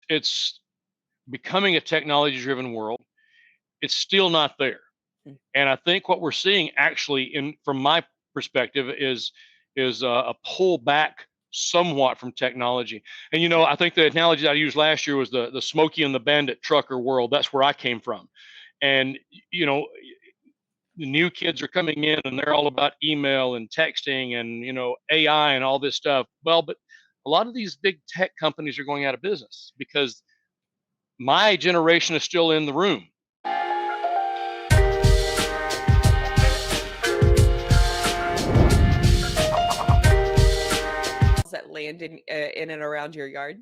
it's becoming a technology driven world. It's still not there. Mm. And I think what we're seeing actually in from my perspective is a pull back somewhat from technology. And I think the analogy that I used last year was the Smokey and the Bandit trucker world. That's where I came from. And you know, the new kids are coming in and they're all about email and texting and AI and all this stuff. Well, but a lot of these big tech companies are going out of business because my generation is still in the room. That land in and around your yard?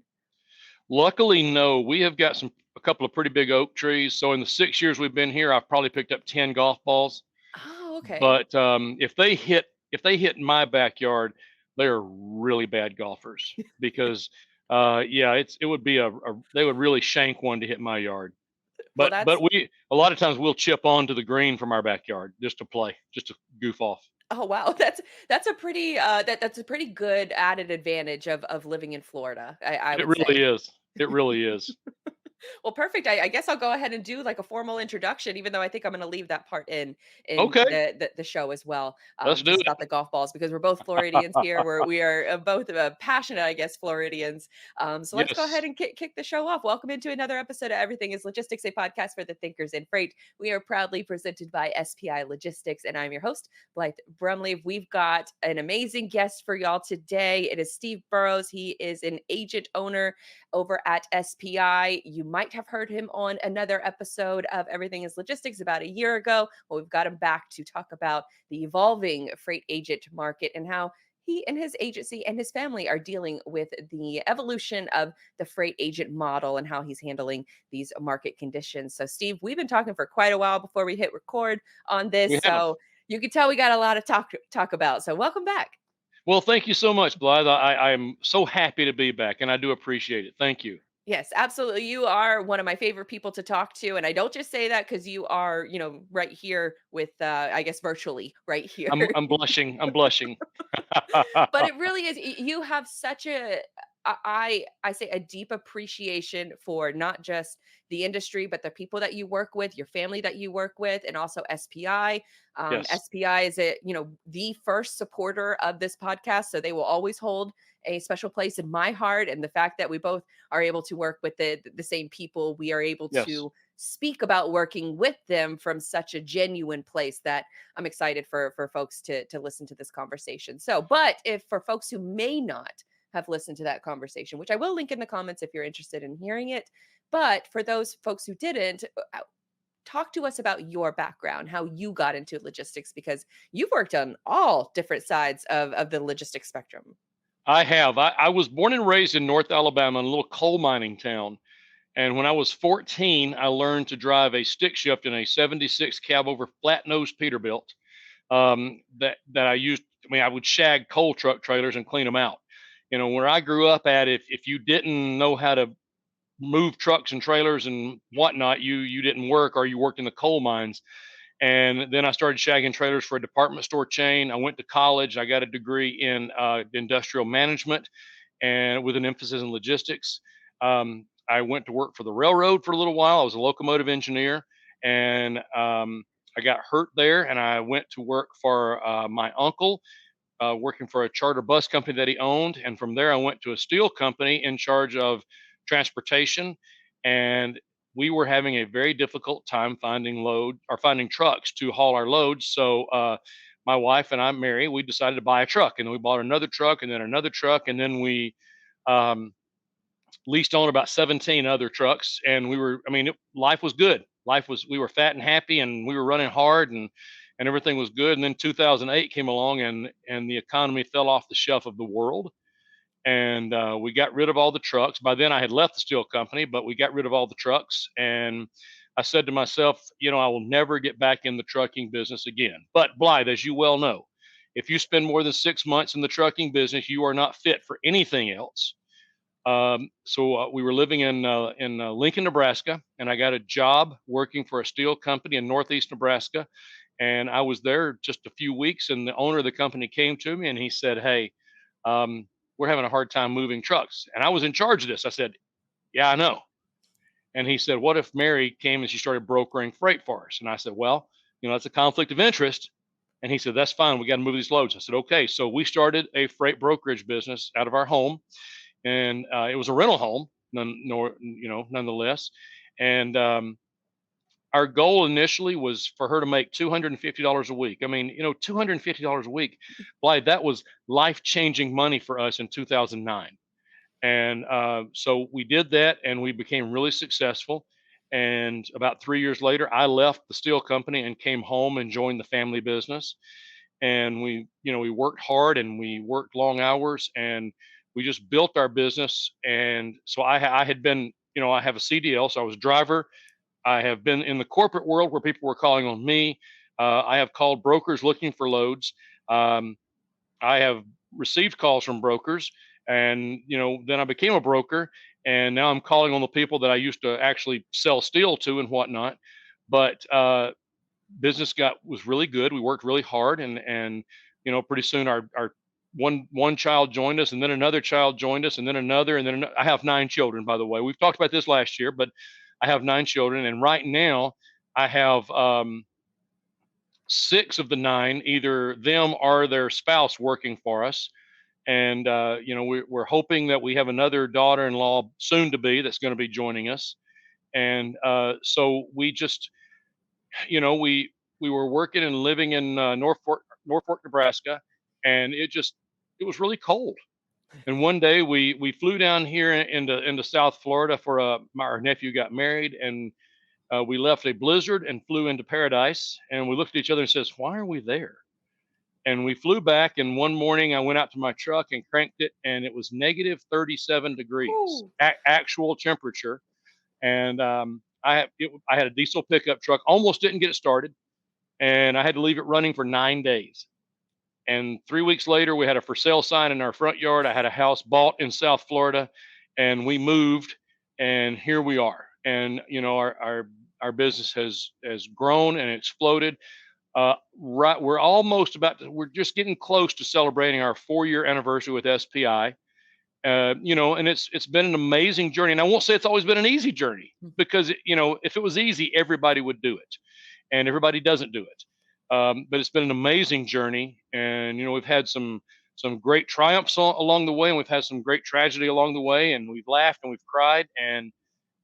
Luckily, no. We have got a couple of pretty big oak trees. So in the 6 years we've been here, I've probably picked up 10 golf balls. Oh, okay. But if they hit my backyard, they are really bad golfers because yeah, it would be they would really shank one to hit my yard. Well, But that's we a lot of times we'll chip onto the green from our backyard just to play, just to goof off. oh, wow. That's a pretty that's a pretty good added advantage of living in Florida, I It would really say. is. It really is. Well, perfect. I guess I'll go ahead and do like a formal introduction, even though I think I'm going to leave that part in Okay, the show as well, let's do just it. about the golf balls because we're both Floridians here. We are both passionate, I guess, Floridians. So let's go ahead Yes. and kick the show off. Welcome into another episode of Everything Is Logistics, a podcast for the thinkers in freight. We are proudly presented by SPI Logistics, and I'm your host, Blythe Brumleve. We've got an amazing guest for y'all today. It is Steve Burroughs. He is an agent owner over at SPI. You might have heard him on another episode of Everything is Logistics about a year ago. Well, we've got him back to talk about the evolving freight agent market and how he and his agency and his family are dealing with the evolution of the freight agent model and how he's handling these market conditions. So, Steve, we've been talking for quite a while before we hit record on We this. have. So, you can tell we got a lot of talk about. So, welcome back. Well, thank you so much, Blythe. I'm so happy to be back, and I do appreciate it. Thank you. Yes, absolutely. You are one of my favorite people to talk to. And I don't just say that because you are, right here with, I guess, virtually right here. I'm blushing. I'm blushing. But it really is. You have such I say a deep appreciation for not just the industry, but the people that you work with, your family that you work with, and also SPI. Yes. SPI is the first supporter of this podcast, so they will always hold a special place in my heart. And the fact that we both are able to work with the same people, we are able Yes. to speak about working with them from such a genuine place that I'm excited for folks to listen to this conversation. So, but if for folks who may not have listened to that conversation, which I will link in the comments if you're interested in hearing it, but for those folks who didn't, talk to us about your background, how you got into logistics, because you've worked on all different sides of the logistics spectrum. I have. I was born and raised in North Alabama in a little coal mining town. And when I was 14, I learned to drive a stick shift in a 76 cab over flat nose Peterbilt. That I used. I mean, I would shag coal truck trailers and clean them out. Where I grew up at, if you didn't know how to move trucks and trailers and whatnot, you didn't work or you worked in the coal mines. And then I started shagging trailers for a department store chain. I went to college. I got a degree in industrial management and with an emphasis in logistics. I went to work for the railroad for a little while. I was a locomotive engineer, and I got hurt there, and I went to work for my uncle, working for a charter bus company that he owned. And from there, I went to a steel company in charge of transportation. And we were having a very difficult time finding trucks to haul our loads. So my wife and I, Mary, we decided to buy a truck, and we bought another truck, and then another truck, and then we um, leased on about 17 other trucks. And life was good. We were fat and happy, and we were running hard, and everything was good. And then 2008 came along, and the economy fell off the shelf of the world, and we got rid of all the trucks. By then, I had left the steel company, but we got rid of all the trucks. And I said to myself, I will never get back in the trucking business again. But Blythe, as you well know, if you spend more than 6 months in the trucking business, you are not fit for anything else. So we were living in Lincoln, Nebraska, and I got a job working for a steel company in Northeast Nebraska. And I was there just a few weeks, and the owner of the company came to me and he said, "Hey, we're having a hard time moving trucks." And I was in charge of this. I said, Yeah, I know. And he said, what if Mary came and she started brokering freight for us? And I said, well, that's a conflict of interest. And he said, that's fine. We got to move these loads. I said, okay. So we started a freight brokerage business out of our home, and it was a rental home, nonetheless. And our goal initially was for her to make $250 a week. I mean, $250 a week, Blythe, that was life-changing money for us in 2009. And so we did that, and we became really successful. And about 3 years later, I left the steel company and came home and joined the family business. And we worked hard and we worked long hours, and we just built our business. And so I had been, I have a CDL, so I was a driver. I have been in the corporate world where people were calling on me. I have called brokers looking for loads. Um, I have received calls from brokers, and then I became a broker, and now I'm calling on the people that I used to actually sell steel to and whatnot. But business was really good. We worked really hard, and pretty soon our one child joined us, and then another child joined us, and then another, and then I have 9 children, by the way. We've talked about this last year, but I have 9 children, and right now I have 6 of the 9, either them or their spouse, working for us. And we're hoping that we have another daughter-in-law soon to be that's going to be joining us. And so we just, we were working and living in Norfolk, Nebraska, and it was really cold. And one day we flew down here into South Florida for our nephew got married, and we left a blizzard and flew into Paradise. And we looked at each other and says, "Why are we there?" And we flew back, and one morning I went out to my truck and cranked it, and it was negative 37 degrees, Ooh. actual temperature. And I had a diesel pickup truck, almost didn't get it started, and I had to leave it running for 9 days. And 3 weeks later, we had a for sale sign in our front yard. I had a house bought in South Florida, and we moved, and here we are. And our business has grown and exploded. We're just getting close to celebrating our 4-year anniversary with SPI. And it's been an amazing journey. And I won't say it's always been an easy journey, because if it was easy, everybody would do it, and everybody doesn't do it. But it's been an amazing journey, and we've had some great triumphs along the way, and we've had some great tragedy along the way, and we've laughed and we've cried. And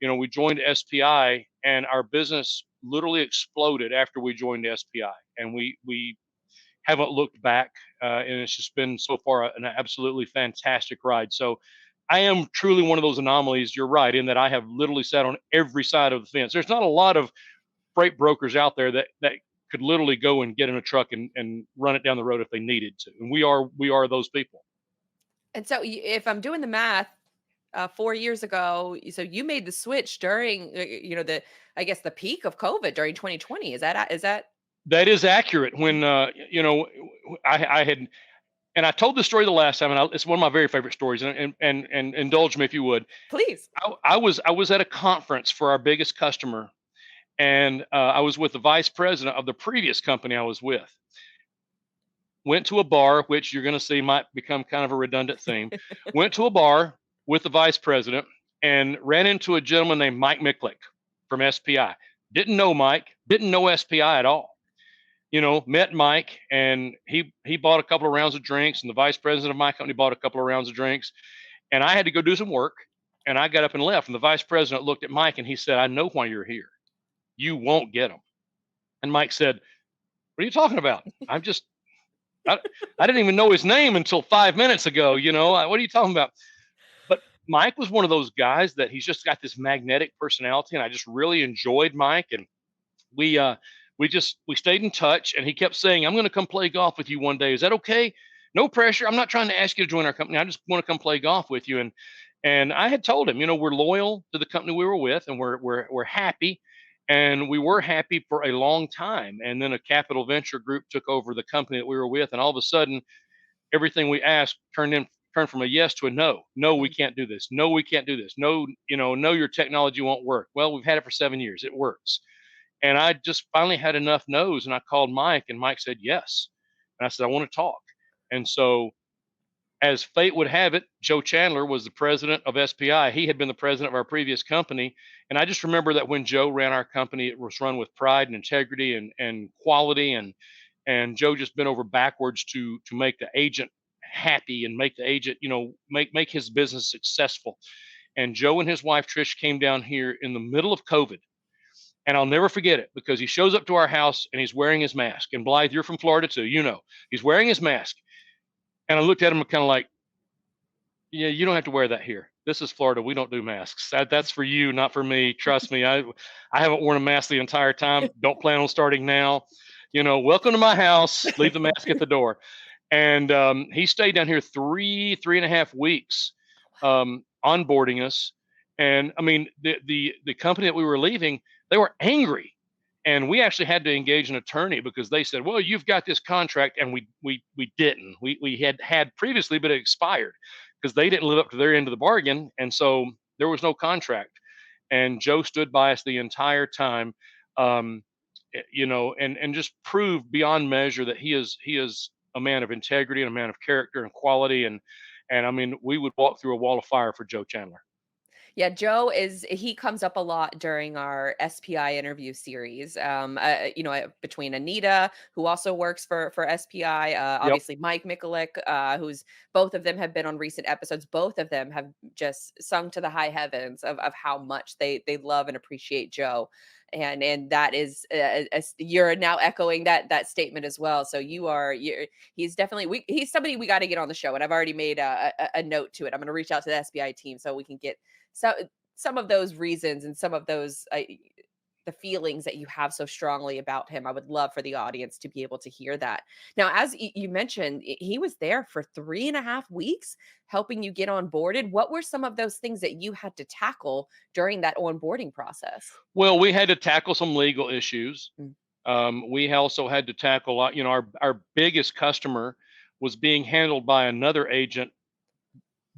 we joined SPI, and our business literally exploded after we joined SPI, and we haven't looked back, and it's just been so far an absolutely fantastic ride. So I am truly one of those anomalies. You're right, in that I have literally sat on every side of the fence. There's not a lot of freight brokers out there that could literally go and get in a truck and run it down the road if they needed to. And we are those people. And so if I'm doing the math, 4 years ago, so you made the switch during, I guess the peak of COVID during 2020. Is that? That is accurate. When I had, and I told this story the last time, and it's one of my very favorite stories. And indulge me if you would. Please. I was at a conference for our biggest customer, and I was with the vice president of the previous company I was with. Went to a bar, which you're going to see might become kind of a redundant theme. Went to a bar with the vice president and ran into a gentleman named Mike Micklick from SPI. Didn't know Mike, didn't know SPI at all. Met Mike, and he bought a couple of rounds of drinks, and the vice president of my company bought a couple of rounds of drinks, and I had to go do some work, and I got up and left. And the vice president looked at Mike and he said, "I know why you're here. You won't get them." And Mike said, "What are you talking about? I didn't even know his name until 5 minutes ago. What are you talking about?" But Mike was one of those guys that he's just got this magnetic personality, and I just really enjoyed Mike. And we stayed in touch, and he kept saying, "I'm going to come play golf with you one day. Is that okay? No pressure. I'm not trying to ask you to join our company. I just want to come play golf with you." And I had told him, we're loyal to the company we were with, and we're happy. And we were happy for a long time. And then a capital venture group took over the company that we were with, and all of a sudden, everything we asked turned from a yes to a no. No, we can't do this. No, we can't do this. No, no, your technology won't work. Well, we've had it for 7 years. It works. And I just finally had enough no's, and I called Mike, and Mike said yes. And I said, "I want to talk." And so as fate would have it, Joe Chandler was the president of SPI. He had been the president of our previous company. And I just remember that when Joe ran our company, it was run with pride and integrity and quality. And Joe just bent over backwards to make the agent happy and make the agent, make his business successful. And Joe and his wife Trish came down here in the middle of COVID. And I'll never forget it because he shows up to our house and he's wearing his mask. And Blythe, you're from Florida too, he's wearing his mask. And I looked at him kind of like, yeah, you don't have to wear that here. This is Florida. We don't do masks. That's for you, not for me. Trust me. I haven't worn a mask the entire time. Don't plan on starting now. Welcome to my house. Leave the mask at the door. And he stayed down here 3.5 weeks, onboarding us. And I mean, the company that we were leaving, they were angry. And we actually had to engage an attorney because they said, well, you've got this contract. And we didn't. We had previously, but it expired because they didn't live up to their end of the bargain. And so there was no contract. And Joe stood by us the entire time, and just proved beyond measure that he is a man of integrity and a man of character and quality. And I mean, we would walk through a wall of fire for Joe Chandler. Yeah, Joe he comes up a lot during our SPI interview series. Between Anita, who also works for SPI, Yep. obviously Mike Mikulik, who's both of them have been on recent episodes. Both of them have just sung to the high heavens of how much they love and appreciate Joe. And that is you're now echoing that statement as well. So he's definitely he's somebody we got to get on the show, and I've already made a note to it. I'm going to reach out to the SPI team so we can get some of those reasons and some of those the feelings that you have so strongly about him. I would love for the audience to be able to hear that. Now, as you mentioned, he was there for 3.5 weeks helping you get onboarded. What were some of those things that you had to tackle during that onboarding process? Well, we had to tackle some legal issues. We also had to tackle, our biggest customer was being handled by another agent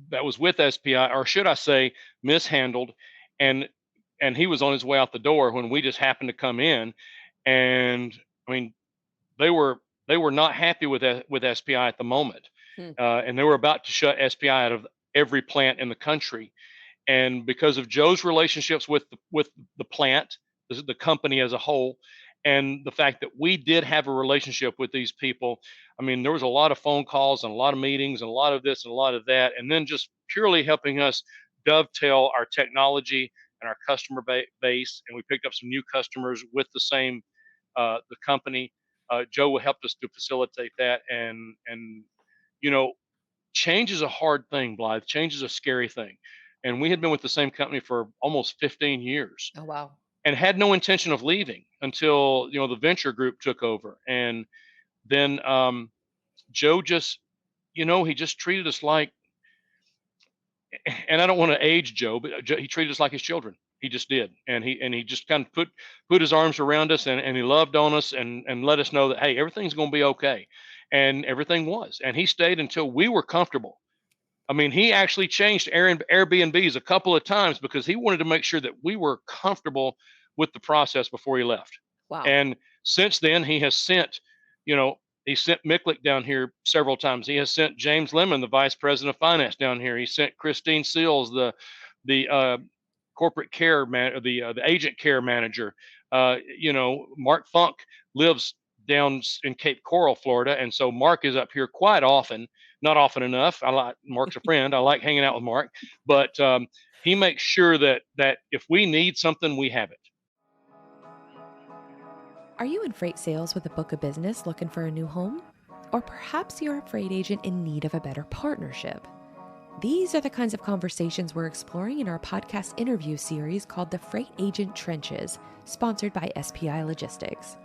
that was with SPI, or should I say mishandled. And he was on his way out the door when we just happened to come in. And I mean, they were not happy with SPI at the moment. And they were about to shut SPI out of every plant in the country. And because of Joe's relationships with the plant, the company as a whole, and the fact that we did have a relationship with these people, I mean, there was a lot of phone calls and a lot of meetings and a lot of this and a lot of that, and then just purely helping us dovetail our technology and our customer base. And we picked up some new customers with the company. Joe helped us to facilitate that. And change is a hard thing, Blythe. Change is a scary thing. And we had been with the same company for almost 15 years. Oh, wow. And had no intention of leaving until, the venture group took over. And then Joe just, he just treated us like, and I don't want to age Joe, but he treated us like his children. He just did. And he just kind of put his arms around us and he loved on us and let us know that, hey, everything's going to be okay. And everything was. And he stayed until we were comfortable. I mean, he actually changed Airbnbs a couple of times because he wanted to make sure that we were comfortable with the process before he left. Wow. And since then, he has sent, he sent Mikulik down here several times. He has sent James Lemon, the vice president of finance, down here. He sent Christine Seals, the corporate care the agent care manager. Mark Funk lives down in Cape Coral, Florida, and so Mark is up here quite often. Not often enough. Mark's a friend. I like hanging out with Mark, but he makes sure that if we need something, we have it. Are you in freight sales with a book of business looking for a new home? Or perhaps you're a freight agent in need of a better partnership? These are the kinds of conversations we're exploring in our podcast interview series called The Freight Agent Trenches, sponsored by SPI Logistics.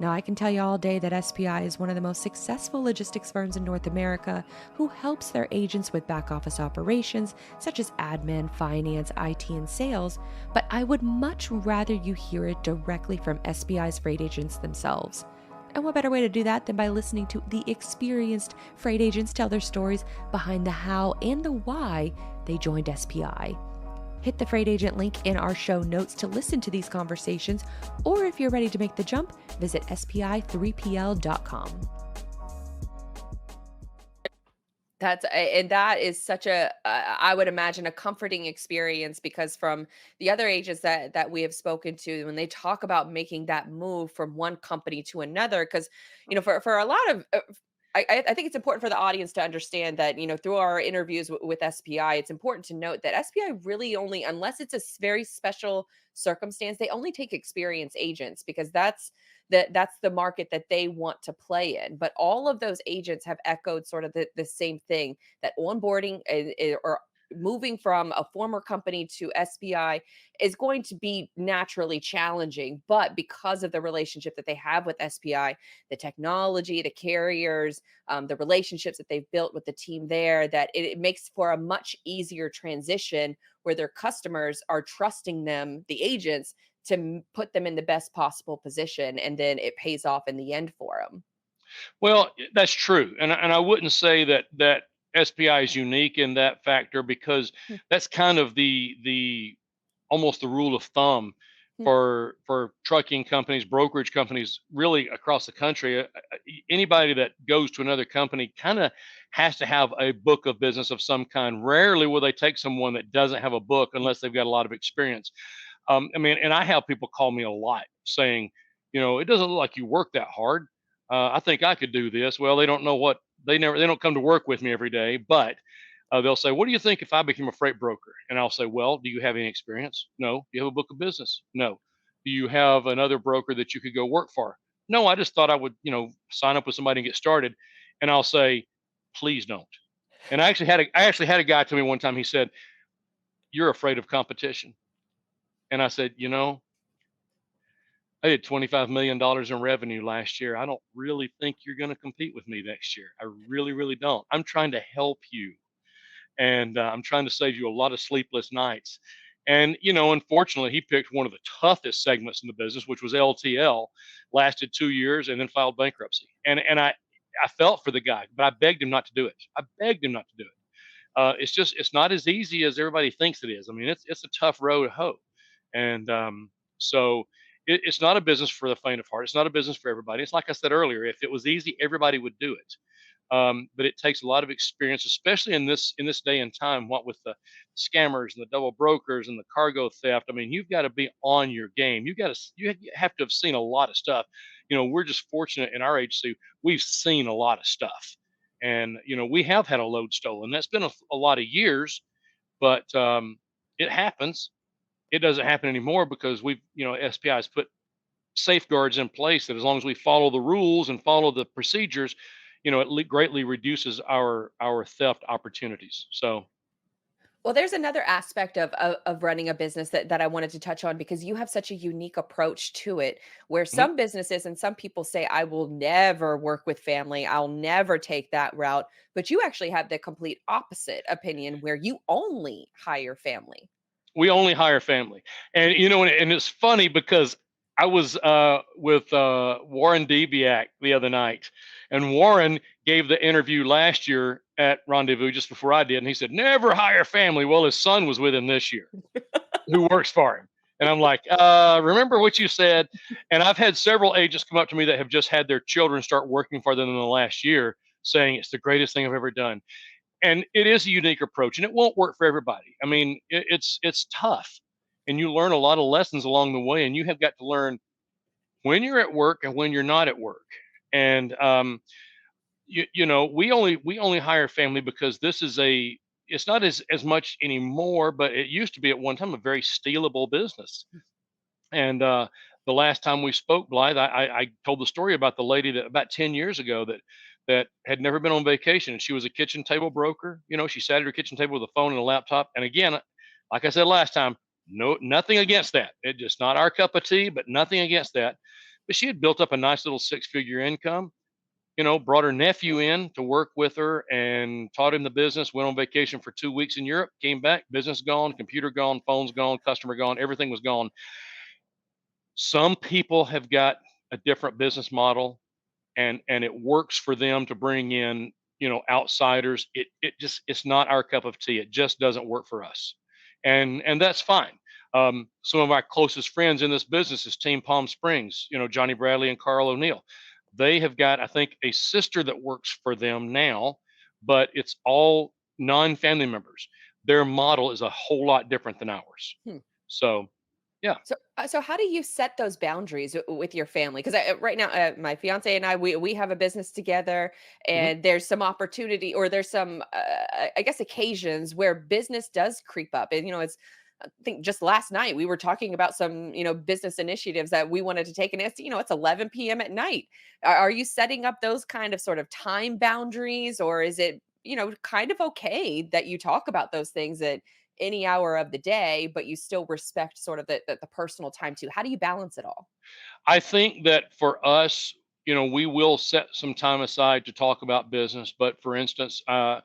Now, I can tell you all day that SPI is one of the most successful logistics firms in North America who helps their agents with back office operations such as admin, finance, IT, and sales, but I would much rather you hear it directly from SPI's freight agents themselves. And what better way to do that than by listening to the experienced freight agents tell their stories behind the how and the why they joined SPI. Hit the freight agent link in our show notes to listen to these conversations, or if you're ready to make the jump, visit spi3pl.com. And that is such a, I would imagine, a comforting experience, because from the other agents that we have spoken to, when they talk about making that move from one company to another, because for a lot of I think it's important for the audience to understand that, through our interviews with SPI, it's important to note that SPI really only, unless it's a very special circumstance, they only take experienced agents, because that's the market that they want to play in. But all of those agents have echoed sort of the same thing, that onboarding or moving from a former company to SPI is going to be naturally challenging. But because of the relationship that they have with SPI, the technology, the carriers, the relationships that they've built with the team there, that it makes for a much easier transition, where their customers are trusting them, the agents, to put them in the best possible position, and then it pays off in the end for them. Well, that's true, and I wouldn't say that SPI is unique in that factor, because Hmm. that's kind of the almost the rule of thumb Hmm. for trucking companies, brokerage companies, really across the country. Anybody that goes to another company kind of has to have a book of business of some kind. Rarely will they take someone that doesn't have a book unless they've got a lot of experience. I mean, and I have people call me a lot saying, it doesn't look like you work that hard. I think I could do this. Well, they don't know what they don't come to work with me every day, but they'll say, "What do you think if I became a freight broker?" And I'll say, "Well, do you have any experience? No. Do you have a book of business? No. Do you have another broker that you could go work for? No. I just thought I would, sign up with somebody and get started." And I'll say, "Please don't." And I actually had a guy tell me one time. He said, "You're afraid of competition." And I said, I did $25 million in revenue last year. I don't really think you're going to compete with me next year. I really, really don't. I'm trying to help you, and I'm trying to save you a lot of sleepless nights. And, unfortunately, he picked one of the toughest segments in the business, which was LTL, lasted 2 years, and then filed bankruptcy. And I felt for the guy, but I begged him not to do it. I begged him not to do it. It's not as easy as everybody thinks it is. I mean, it's a tough road to hoe, and so it's not a business for the faint of heart. It's not a business for everybody. It's like I said earlier. If it was easy, everybody would do it. But it takes a lot of experience, especially in this day and time. What with the scammers and the double brokers and the cargo theft, I mean, you've got to be on your game. You have to have seen a lot of stuff. We're just fortunate in our agency. We've seen a lot of stuff, and we have had a load stolen. That's been a lot of years, but it happens. It doesn't happen anymore because SPI has put safeguards in place that as long as we follow the rules and follow the procedures, it greatly reduces our theft opportunities. So Well, there's another aspect of running a business that I wanted to touch on, because you have such a unique approach to it, where mhm. some businesses and some people say, I will never work with family, I'll never take that route. But you actually have the complete opposite opinion, where you only hire family. We only hire family, and and it's funny because I was with Warren Debiak the other night, and Warren gave the interview last year at Rendezvous just before I did, and he said never hire family. Well, his son was with him this year, who works for him. And I'm like, remember what you said? And I've had several agents come up to me that have just had their children start working for them in the last year, saying it's the greatest thing I've ever done. And it is a unique approach, and it won't work for everybody. I mean, it's tough, and you learn a lot of lessons along the way, and you have got to learn when you're at work and when you're not at work. And we only hire family because this is it's not as much anymore, but it used to be at one time a very stealable business. And the last time we spoke, Blythe, I told the story about the lady that about 10 years ago that had never been on vacation, and she was a kitchen table broker. She sat at her kitchen table with a phone and a laptop. And again, like I said last time, no, nothing against that. It's just not our cup of tea, but nothing against that. But she had built up a nice little six-figure income. Brought her nephew in to work with her and taught him the business. Went on vacation for 2 weeks in Europe. Came back, business gone, computer gone, phones gone, customer gone, everything was gone. Some people have got a different business model, and it works for them to bring in outsiders. It's not our cup of tea. It just doesn't work for us, and that's fine. Some of our closest friends in this business is Team Palm Springs, Johnny Bradley and Carl O'Neill. They have got, I think, a sister that works for them now, but it's all non-family members. Their model is a whole lot different than ours. Hmm. So, yeah. So how do you set those boundaries with your family? Because right now, my fiance and I, we have a business together, Mhm. and there's some opportunity, or there's some, I guess, occasions where business does creep up. And it's, I think just last night we were talking about some, business initiatives that we wanted to take, and it's 11 p.m. at night. Are you setting up those kind of sort of time boundaries, or is it, kind of okay that you talk about those things at any hour of the day, but you still respect sort of the personal time too? How do you balance it all? I think that for us, we will set some time aside to talk about business. But for instance, I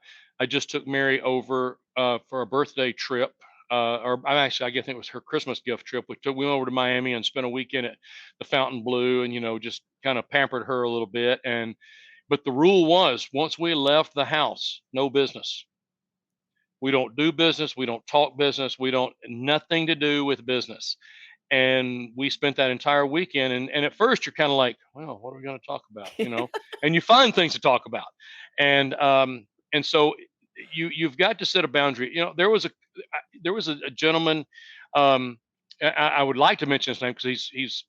just took Mary over for a birthday trip, or I guess it was her Christmas gift trip. We went over to Miami and spent a weekend at the Fountain Blue, and just kind of pampered her a little bit. But the rule was, once we left the house, no business. We don't do business. We don't talk business. We don't nothing to do with business. And we spent that entire weekend. And at first you're kind of like, well, what are we going to talk about? And you find things to talk about. And so you've got to set a boundary. There was a gentleman. I would like to mention his name because he's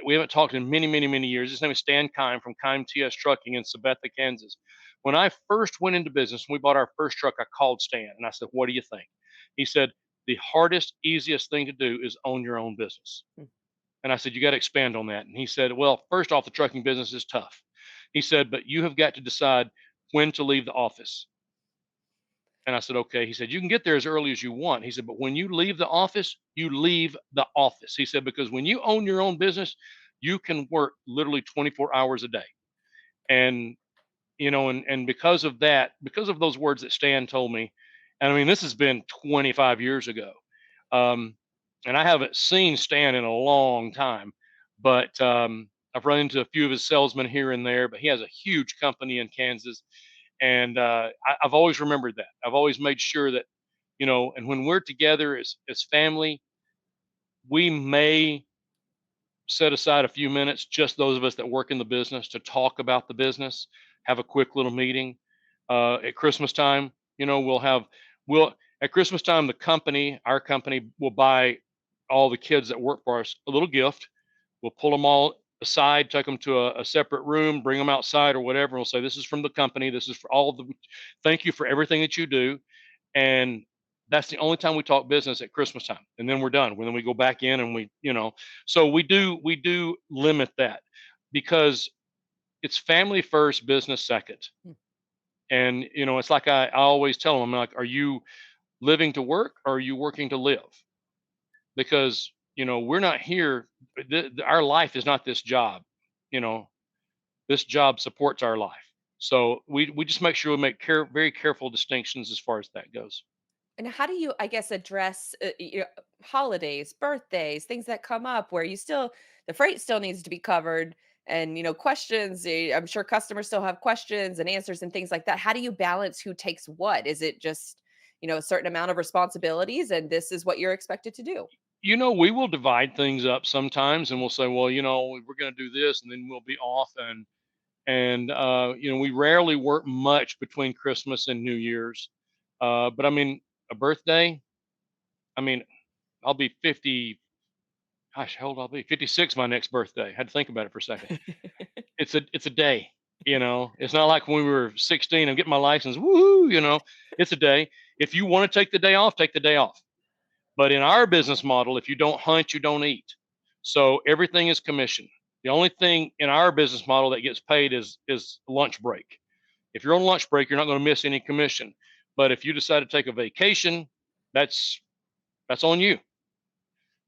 we haven't talked in many, many, many years. His name is Stan Kime from Kime TS Trucking in Sabetha, Kansas. When I first went into business, we bought our first truck. I called Stan and I said, "What do you think?" He said, "The hardest, easiest thing to do is own your own business." Mm. And I said, "You got to expand on that." And he said, "Well, first off, the trucking business is tough." He said, "But you have got to decide when to leave the office." And I said, "Okay." He said, "You can get there as early as you want." He said, "But when you leave the office, you leave the office." He said, "Because when you own your own business, you can work literally 24 hours a day." And and because of that, because of those words that Stan told me, and I mean, this has been 25 years ago. Um, and I haven't seen Stan in a long time, but I've run into a few of his salesmen here and there, but he has a huge company in Kansas. And I've always remembered that. I've always made sure that, and when we're together as family, we may set aside a few minutes, just those of us that work in the business, to talk about the business, have a quick little meeting. At Christmas time, we'll at Christmas time, our company will buy all the kids that work for us a little gift. We'll pull them all aside, take them to a separate room, bring them outside or whatever. And we'll say, "This is from the company. This is for thank you for everything that you do." And that's the only time we talk business at Christmas time. And then we're done. Then we go back in and so we do limit that because it's family first, business second. Hmm. And it's like I always tell them, I'm like, "Are you living to work or are you working to live?" Because we're not here. Our life is not this job. You know, this job supports our life. So we just make sure we make very careful distinctions as far as that goes. And how do you, I guess, address holidays, birthdays, things that come up where the freight still needs to be covered, and questions? I'm sure customers still have questions and answers and things like that. How do you balance who takes what? Is it just a certain amount of responsibilities, and this is what you're expected to do? We will divide things up sometimes, and we'll say, "Well, we're going to do this," and then we'll be off, and we rarely work much between Christmas and New Year's. But I mean, a birthday. I mean, I'll be 50. Gosh, how old I'll be? 56 my next birthday. Had to think about it for a second. It's a day. It's not like when we were 16. I'm getting my license. Woohoo! It's a day. If you want to take the day off, take the day off. But in our business model, if you don't hunt, you don't eat. So everything is commission. The only thing in our business model that gets paid is lunch break. If you're on lunch break, you're not going to miss any commission. But if you decide to take a vacation, that's on you.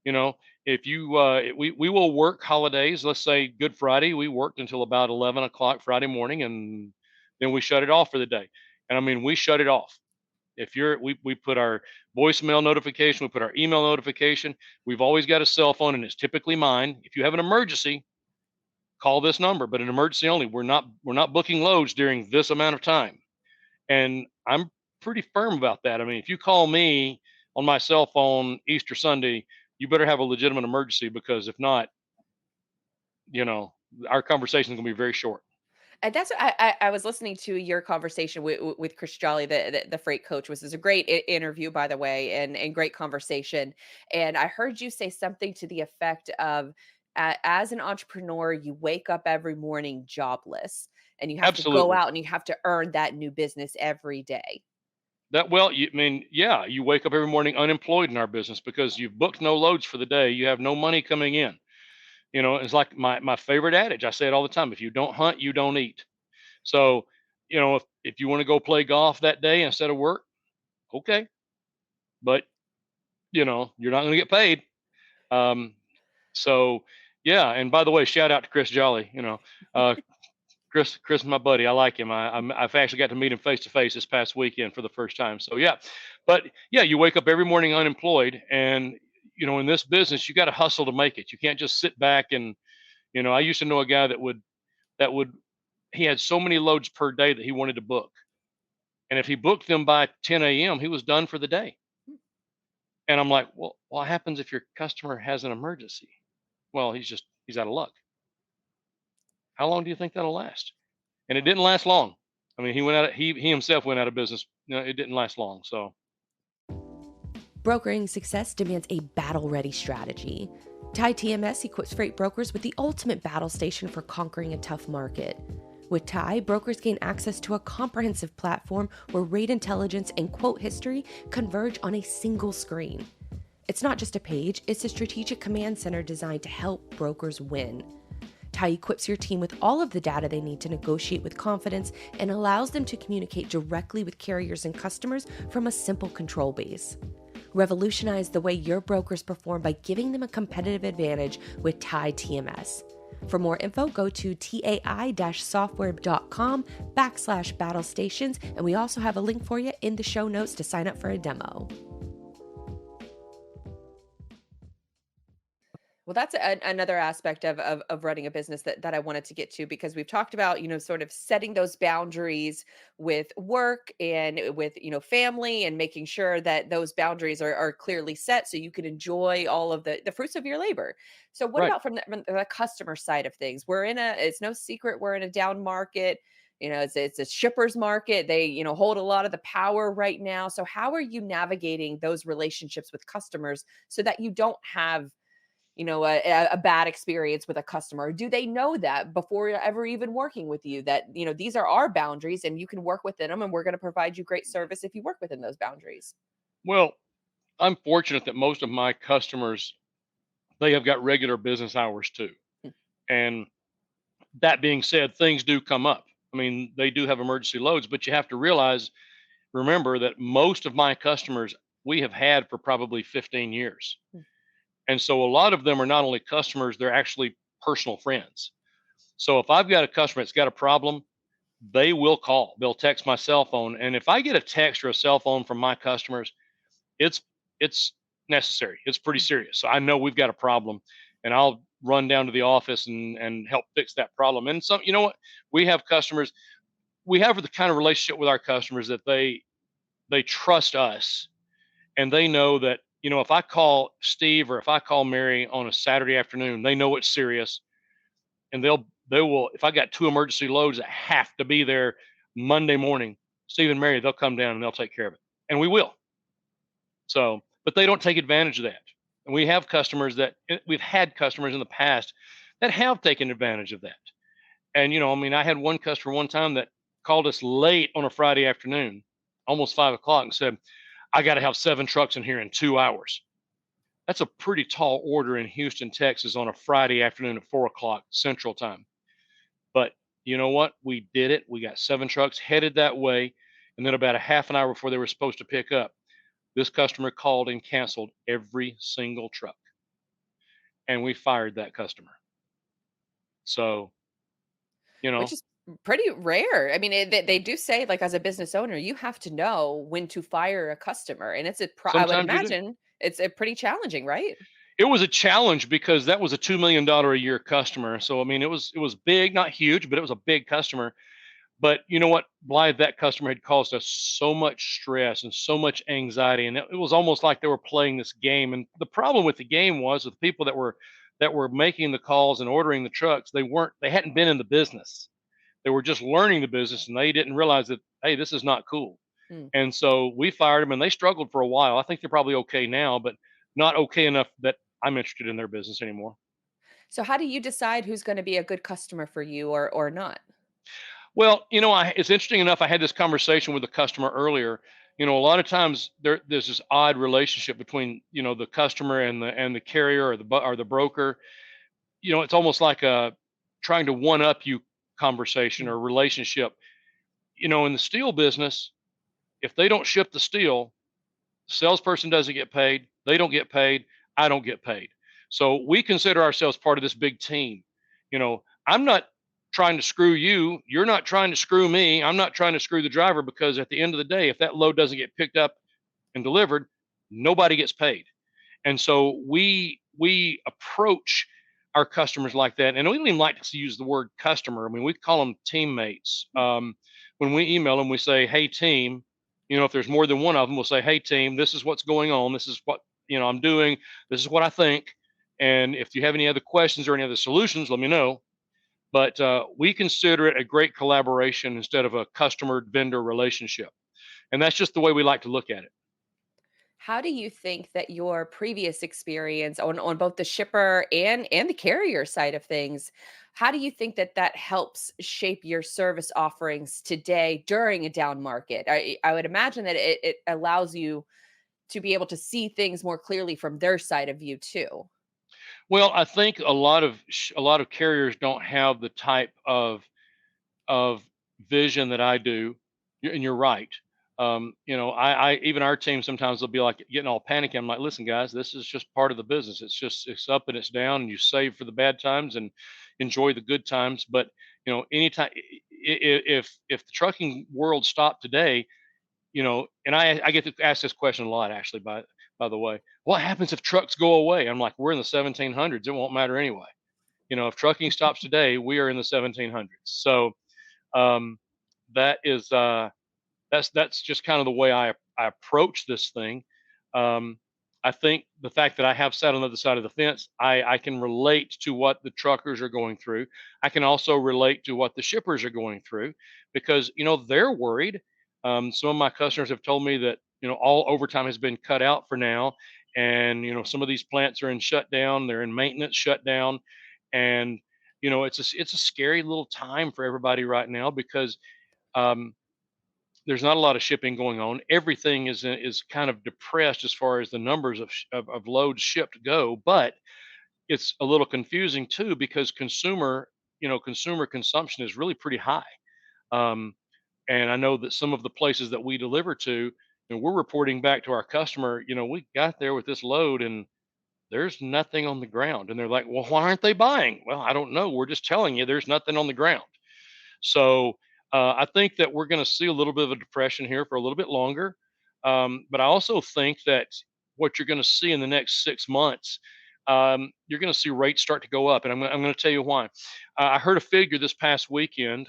You know, if you we will work holidays. Let's say Good Friday, we worked until about 11 o'clock Friday morning, and then we shut it off for the day. And I mean, we shut it off. If you're we put our voicemail notification, we put our email notification. We've always got a cell phone, and it's typically mine. If you have an emergency, call this number, but an emergency only. We're not booking loads during this amount of time. And I'm pretty firm about that. I mean, if you call me on my cell phone Easter Sunday, you better have a legitimate emergency, because if not, you know, our conversation is going to be very short. And that's what I was listening to your conversation with Chris Jolly, the freight coach, was a great interview, by the way, and great conversation. And I heard you say something to the effect of, as an entrepreneur, you wake up every morning jobless, and you have to go Absolutely. out and you have to earn that new business every day. I mean, yeah, you wake up every morning unemployed in our business because you've booked no loads for the day. You have no money coming in. It's like my favorite adage. I say it all the time. If you don't hunt, you don't eat. So, if you want to go play golf that day instead of work, okay. But, you're not going to get paid. Um, so yeah. And by the way, shout out to Chris Jolly, uh, Chris, my buddy. I like him. I've actually got to meet him face to face this past weekend for the first time. So yeah, but yeah, you wake up every morning unemployed, and in this business, you got to hustle to make it. You can't just sit back and I used to know a guy that would he had so many loads per day that he wanted to book, and if he booked them by 10 a.m., he was done for the day. And I'm like, well, what happens if your customer has an emergency? Well, he's out of luck. How long do you think that'll last? And it didn't last long. I mean, he himself went out of business. It didn't last long. So Brokering success demands a battle-ready strategy. TIE TMS equips freight brokers with the ultimate battle station for conquering a tough market. With TIE, brokers gain access to a comprehensive platform where rate intelligence and quote history converge on a single screen. It's not just a page, it's a strategic command center designed to help brokers win. TIE equips your team with all of the data they need to negotiate with confidence and allows them to communicate directly with carriers and customers from a simple control base. Revolutionize the way your brokers perform by giving them a competitive advantage with TIE TMS. For more info, go to tai-software.com/battle stations, and we also have a link for you in the show notes to sign up for a demo. Well, that's another aspect of running a business that I wanted to get to, because we've talked about, sort of setting those boundaries with work and with, family, and making sure that those boundaries are clearly set so you can enjoy all of the fruits of your labor. So what right. about from the customer side of things? It's no secret we're in a down market. It's a shipper's market. They, hold a lot of the power right now. So how are you navigating those relationships with customers so that you don't have a bad experience with a customer? Do they know that before you're ever even working with you, that, these are our boundaries and you can work within them, and we're going to provide you great service if you work within those boundaries? Well, I'm fortunate that most of my customers, they have got regular business hours too. Mm. And that being said, things do come up. I mean, they do have emergency loads, but you have to remember that most of my customers we have had for probably 15 years. Mm. And so a lot of them are not only customers, they're actually personal friends. So if I've got a customer that's got a problem, they will call. They'll text my cell phone. And if I get a text or a cell phone from my customers, it's it's necessary. It's pretty serious. So I know we've got a problem, and I'll run down to the office and help fix that problem. And some, you know what, we have customers. We have the kind of relationship with our customers that they trust us, and they know that if I call Steve or if I call Mary on a Saturday afternoon, they know it's serious, and they will. If I got two emergency loads that have to be there Monday morning, Steve and Mary, they'll come down and they'll take care of it, and we will. So, but they don't take advantage of that. And we've had customers in the past that have taken advantage of that. And, I mean, I had one customer one time that called us late on a Friday afternoon, almost 5 o'clock, and said, I got to have 7 trucks in here in 2 hours. That's a pretty tall order in Houston, Texas on a Friday afternoon at 4 o'clock Central Time. But you know what? We did it. We got 7 trucks headed that way. And then about a half an hour before they were supposed to pick up, this customer called and canceled every single truck, and we fired that customer. So, Which is pretty rare. I mean, they do say, like, as a business owner, you have to know when to fire a customer, and I would sometimes you do. imagine it's a pretty challenging, right? It was a challenge because that was a $2 million a year customer. So I mean, it was big, not huge, but it was a big customer. But you know what, Blythe, that customer had caused us so much stress and so much anxiety, and it was almost like they were playing this game. And the problem with the game was with the people that were making the calls and ordering the trucks, they hadn't been in the business. They were just learning the business and they didn't realize that, hey, this is not cool. Mm. And so we fired them and they struggled for a while. I think they're probably okay now, but not okay enough that I'm interested in their business anymore. So how do you decide who's going to be a good customer for you or not? Well, it's interesting enough. I had this conversation with a customer earlier. A lot of times there's this odd relationship between the customer and the carrier or the broker. It's almost like a trying to one up you conversation Mm. or relationship. In the steel business, if they don't ship the steel, the salesperson doesn't get paid. They don't get paid. I don't get paid. So we consider ourselves part of this big team. I'm not trying to screw you. You're not trying to screw me. I'm not trying to screw the driver, because at the end of the day, if that load doesn't get picked up and delivered, nobody gets paid. And so we approach our customers like that. And we don't even like to use the word customer. I mean, we call them teammates. When we email them, we say, hey, team. If there's more than one of them, we'll say, hey, team, this is what's going on. This is what I'm doing. This is what I think. And if you have any other questions or any other solutions, let me know. But we consider it a great collaboration instead of a customer vendor relationship. And that's just the way we like to look at it. How do you think that your previous experience on both the shipper and the carrier side of things, how do you think that that helps shape your service offerings today during a down market? I would imagine that it allows you to be able to see things more clearly from their side of view too. Well, I think a lot of carriers don't have the type of vision that I do, and you're right. I even our team sometimes they'll be like getting all panicky. I'm like, listen, guys, this is just part of the business. It's up and it's down, and you save for the bad times and enjoy the good times. But anytime if the trucking world stopped today, and I get to ask this question a lot actually. By the way, what happens if trucks go away? I'm like, we're in the 1700s. It won't matter anyway. If trucking stops today, we are in the 1700s. So um, that is that's just kind of the way I approach this thing. Um, I think the fact that I have sat on the other side of the fence, I can relate to what the truckers are going through. I can also relate to what the shippers are going through, because they're worried. Some of my customers have told me that all overtime has been cut out for now, and some of these plants are in shutdown. They're in maintenance shutdown, and it's a scary little time for everybody right now, because um, there's not a lot of shipping going on. Everything is kind of depressed as far as the numbers of loads shipped go, but it's a little confusing too, because consumer consumption is really pretty high. Um, and I know that some of the places that we deliver to, and we're reporting back to our customer, we got there with this load and there's nothing on the ground. And they're like, well, why aren't they buying? Well, I don't know. We're just telling you there's nothing on the ground. So I think that we're going to see a little bit of a depression here for a little bit longer. But I also think that what you're going to see in the next 6 months, you're going to see rates start to go up. And I'm going to tell you why. I heard a figure this past weekend,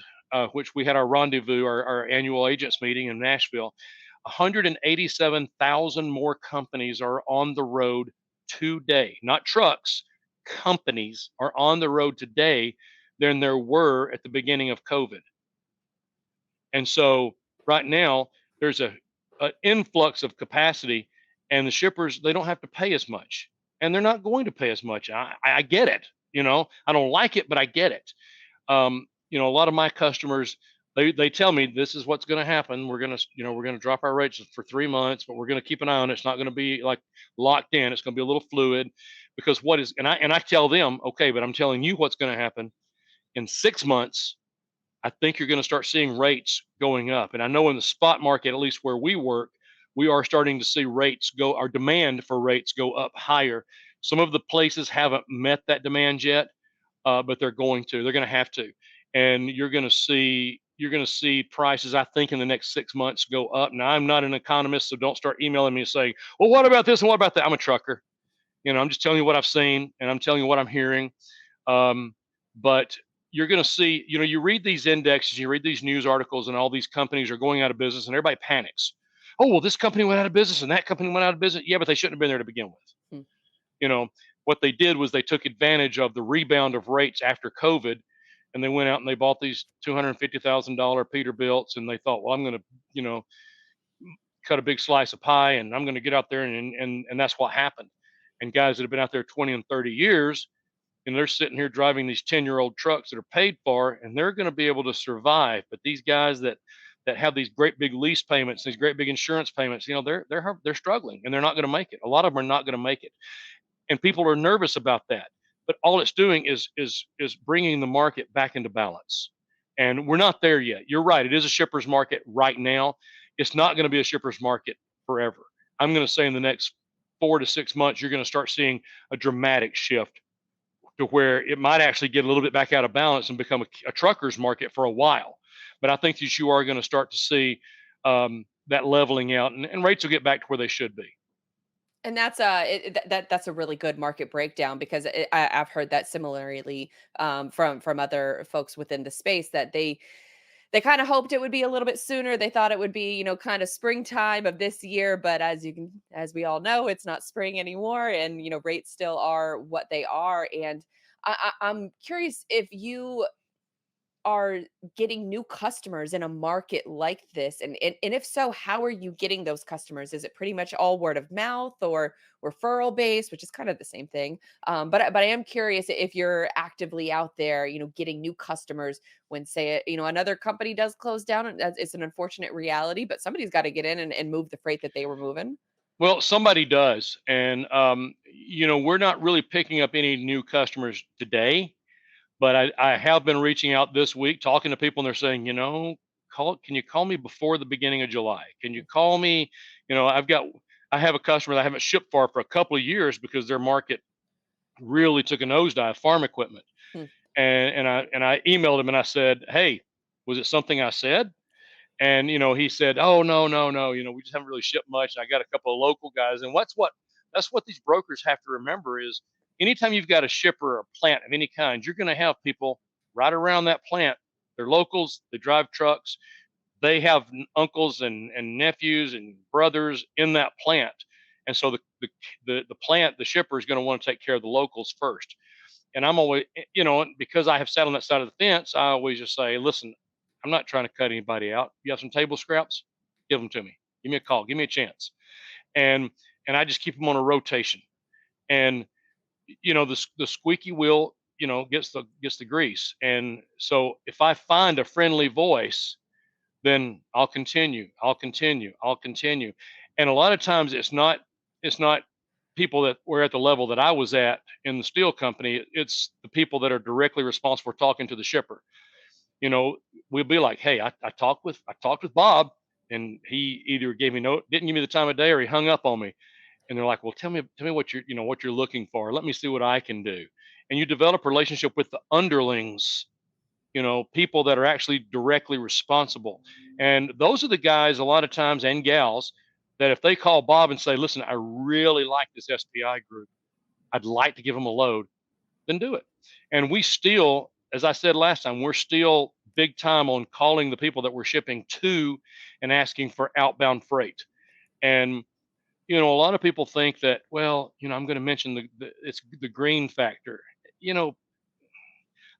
which we had our rendezvous, our annual agents meeting in Nashville. 187,000 more companies are on the road today, not trucks. Companies are on the road today than there were at the beginning of COVID. And so right now there's a influx of capacity, and the shippers, they don't have to pay as much, and they're not going to pay as much. I get it. I don't like it, but I get it. A lot of my customers, they tell me this is what's going to happen. We're going to drop our rates for 3 months, but we're going to keep an eye on it. It's not going to be like locked in. It's going to be a little fluid, because and I tell them, okay, but I'm telling you what's going to happen in 6 months. I think you're going to start seeing rates going up. And I know in the spot market, at least where we work, we are starting to see our demand for rates go up higher. Some of the places haven't met that demand yet, but they're going to. They're going to have to. And you're going to see prices, I think, in the next 6 months go up. Now, I'm not an economist, so don't start emailing me and saying, well, what about this and what about that? I'm a trucker. I'm just telling you what I've seen, and I'm telling you what I'm hearing. But you're going to see, you read these indexes, you read these news articles, and all these companies are going out of business, and everybody panics. Oh, well, this company went out of business and that company went out of business. Yeah, but they shouldn't have been there to begin with. Hmm. What they did was they took advantage of the rebound of rates after COVID, and they went out and they bought these $250,000 Peterbilts, and they thought, well, I'm going to, you know, cut a big slice of pie, and I'm going to get out there, and that's what happened. And guys that have been out there 20 and 30 years, and they're sitting here driving these 10-year-old trucks that are paid for, and they're going to be able to survive. But these guys that have these great big lease payments, these great big insurance payments, you know, they're struggling, and they're not going to make it. A lot of them are not going to make it, and people are nervous about that. But all it's doing is bringing the market back into balance, and we're not there yet. You're right; it is a shipper's market right now. It's not going to be a shipper's market forever. I'm going to say in the next 4 to 6 months, you're going to start seeing a dramatic shift to where it might actually get a little bit back out of balance and become a trucker's market for a while. But I think that you are going to start to see that leveling out, and rates will get back to where they should be. And that's that's a really good market breakdown, because I've heard that similarly from other folks within the space, that they kind of hoped it would be a little bit sooner. They thought it would be, you know, kind of springtime of this year, but as we all know, it's not spring anymore, and you know, rates still are what they are. And I'm curious if you are getting new customers in a market like this, and if so, how are you getting those customers? Is it pretty much all word of mouth or referral based, which is kind of the same thing? But I am curious if you're actively out there, you know, getting new customers when, say, you know, another company does close down, and it's an unfortunate reality, but somebody's got to get in and move the freight that they were moving. Well, somebody does, and you know, we're not really picking up any new customers today. But I have been reaching out this week, talking to people, and they're saying, you know, can you call me before the beginning of July? Can you call me? You know, I have a customer that I haven't shipped for a couple of years because their market really took a nosedive, farm equipment. Hmm. And I emailed him and I said, hey, was it something I said? And you know, he said, oh, no, you know, we just haven't really shipped much. I got a couple of local guys, and that's what these brokers have to remember is anytime you've got a shipper or a plant of any kind, you're going to have people right around that plant. They're locals, they drive trucks, they have uncles and nephews and brothers in that plant. And so the plant, the shipper is going to want to take care of the locals first. And I'm always, you know, because I have sat on that side of the fence, I always just say, listen, I'm not trying to cut anybody out. You have some table scraps, give them to me. Give me a call, give me a chance. And I just keep them on a rotation. And you know, the squeaky wheel, you know, gets the grease. And so if I find a friendly voice, then I'll continue. And a lot of times it's not people that were at the level that I was at in the steel company. It's the people that are directly responsible for talking to the shipper. You know, we'll be like, hey, I talked with Bob, and he either didn't give me the time of day, or he hung up on me. And they're like, well, tell me what you're looking for. Let me see what I can do. And you develop a relationship with the underlings, you know, people that are actually directly responsible. And those are the guys a lot of times, and gals, that if they call Bob and say, listen, I really like this SPI group, I'd like to give them a load, then do it. And we still, as I said last time, we're still big time on calling the people that we're shipping to and asking for outbound freight. And you know, a lot of people think that, well, you know, I'm going to mention it's the green factor. You know,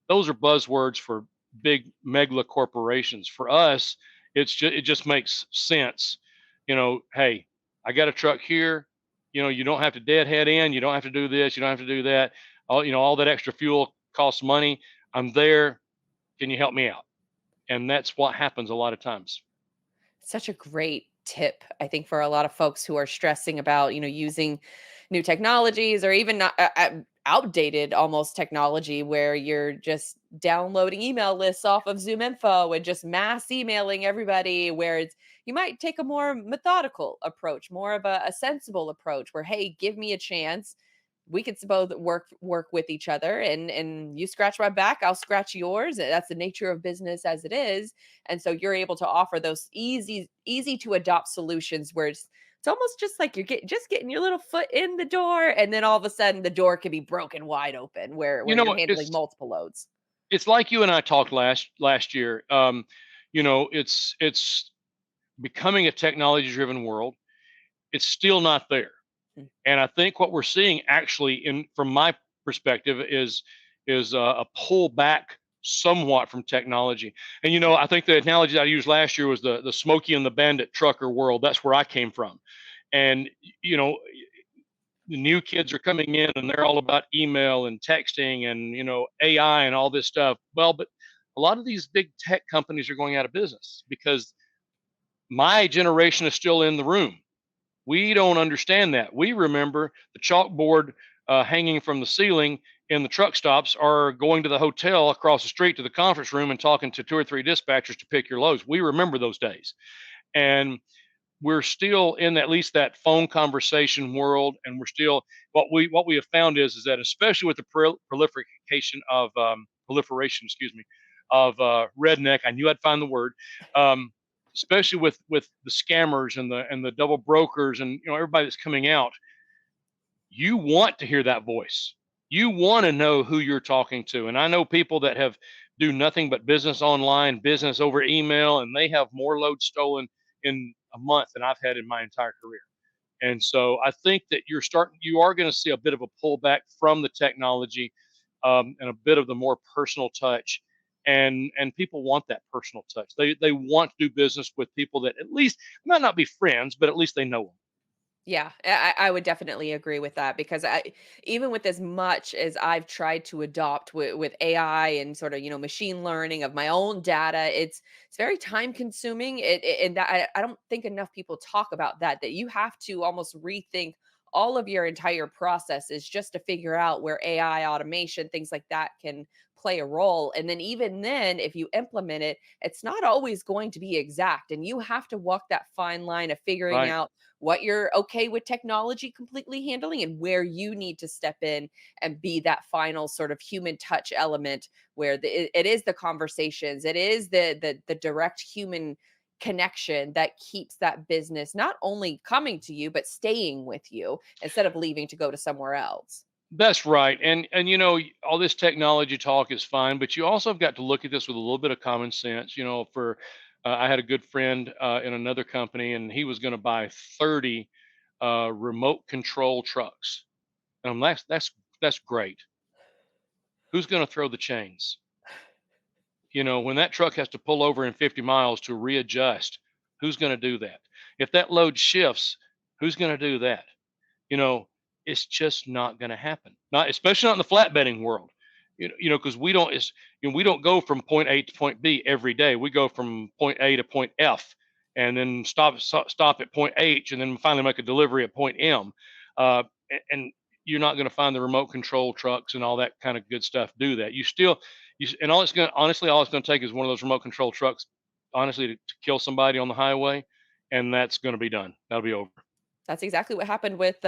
those are buzzwords for big megala corporations. For us, it just makes sense. You know, hey, I got a truck here. You know, you don't have to deadhead in. You don't have to do this. You don't have to do that. All that extra fuel costs money. I'm there. Can you help me out? And that's what happens a lot of times. Such a great tip, I think, for a lot of folks who are stressing about, you know, using new technologies, or even not outdated almost technology, where you're just downloading email lists off of Zoom Info and just mass emailing everybody, where you might take a more methodical approach, more of a sensible approach, where, hey, give me a chance. We could both work with each other, and you scratch my back, I'll scratch yours. That's the nature of business as it is. And so you're able to offer those easy to adopt solutions, where it's almost just like you're getting your little foot in the door, and then all of a sudden the door can be broken wide open, where You you're know, handling multiple loads. it's like you and I talked last year. You know, it's becoming a technology driven world. It's still not there. Mm. And I think what we're seeing actually, from my perspective, is a pullback somewhat from technology. And I think the analogy I used last year was the Smokey and the Bandit trucker world. That's where I came from. And the new kids are coming in and they're all about email and texting and AI and all this stuff. Well, but a lot of these big tech companies are going out of business because my generation is still in the room. We don't understand that. We remember the chalkboard hanging from the ceiling in the truck stops, or going to the hotel across the street to the conference room and talking to 2 or 3 dispatchers to pick your loads. We remember those days. And we're still in at least that phone conversation world, and we're still what we have found is that, especially with the proliferation, excuse me, of redneck. I knew I'd find the word. Especially with the scammers and the double brokers and everybody that's coming out. You want to hear that voice. You want to know who you're talking to. And I know people that have do nothing but business online, business over email, and they have more loads stolen in a month than I've had in my entire career. And so I think that you are going to see a bit of a pullback from the technology, and a bit of the more personal touch. And people want that personal touch. They want to do business with people that at least might not be friends, but at least they know them. Yeah, I would definitely agree with that because even with as much as I've tried to adopt with AI and sort of machine learning of my own data, it's very time consuming. And that, I don't think enough people talk about that you have to almost rethink all of your entire processes just to figure out where AI automation, things like that, can play a role. And then even then, if you implement it, it's not always going to be exact, and you have to walk that fine line of figuring Right. out what you're okay with technology completely handling and where you need to step in and be that final sort of human touch element where it is the conversations, it is the direct human connection that keeps that business not only coming to you but staying with you instead of leaving to go to somewhere else. That's right. And all this technology talk is fine, but you also have got to look at this with a little bit of common sense. For I had a good friend in another company, and he was going to buy 30 remote control trucks. And I'm like, that's great. Who's going to throw the chains? When that truck has to pull over in 50 miles to readjust, who's going to do that? If that load shifts, who's going to do that? You know, it's just not going to happen. Not especially not in the flatbedding world. Because we don't go from point A to point B every day. We go from point A to point F, and then stop at point H, and then finally make a delivery at point M. And you're not going to find the remote control trucks and all that kind of good stuff do that. And all it's going to honestly, all it's going to take is one of those remote control trucks, honestly, to kill somebody on the highway, and that's going to be done. That'll be over. That's exactly what happened with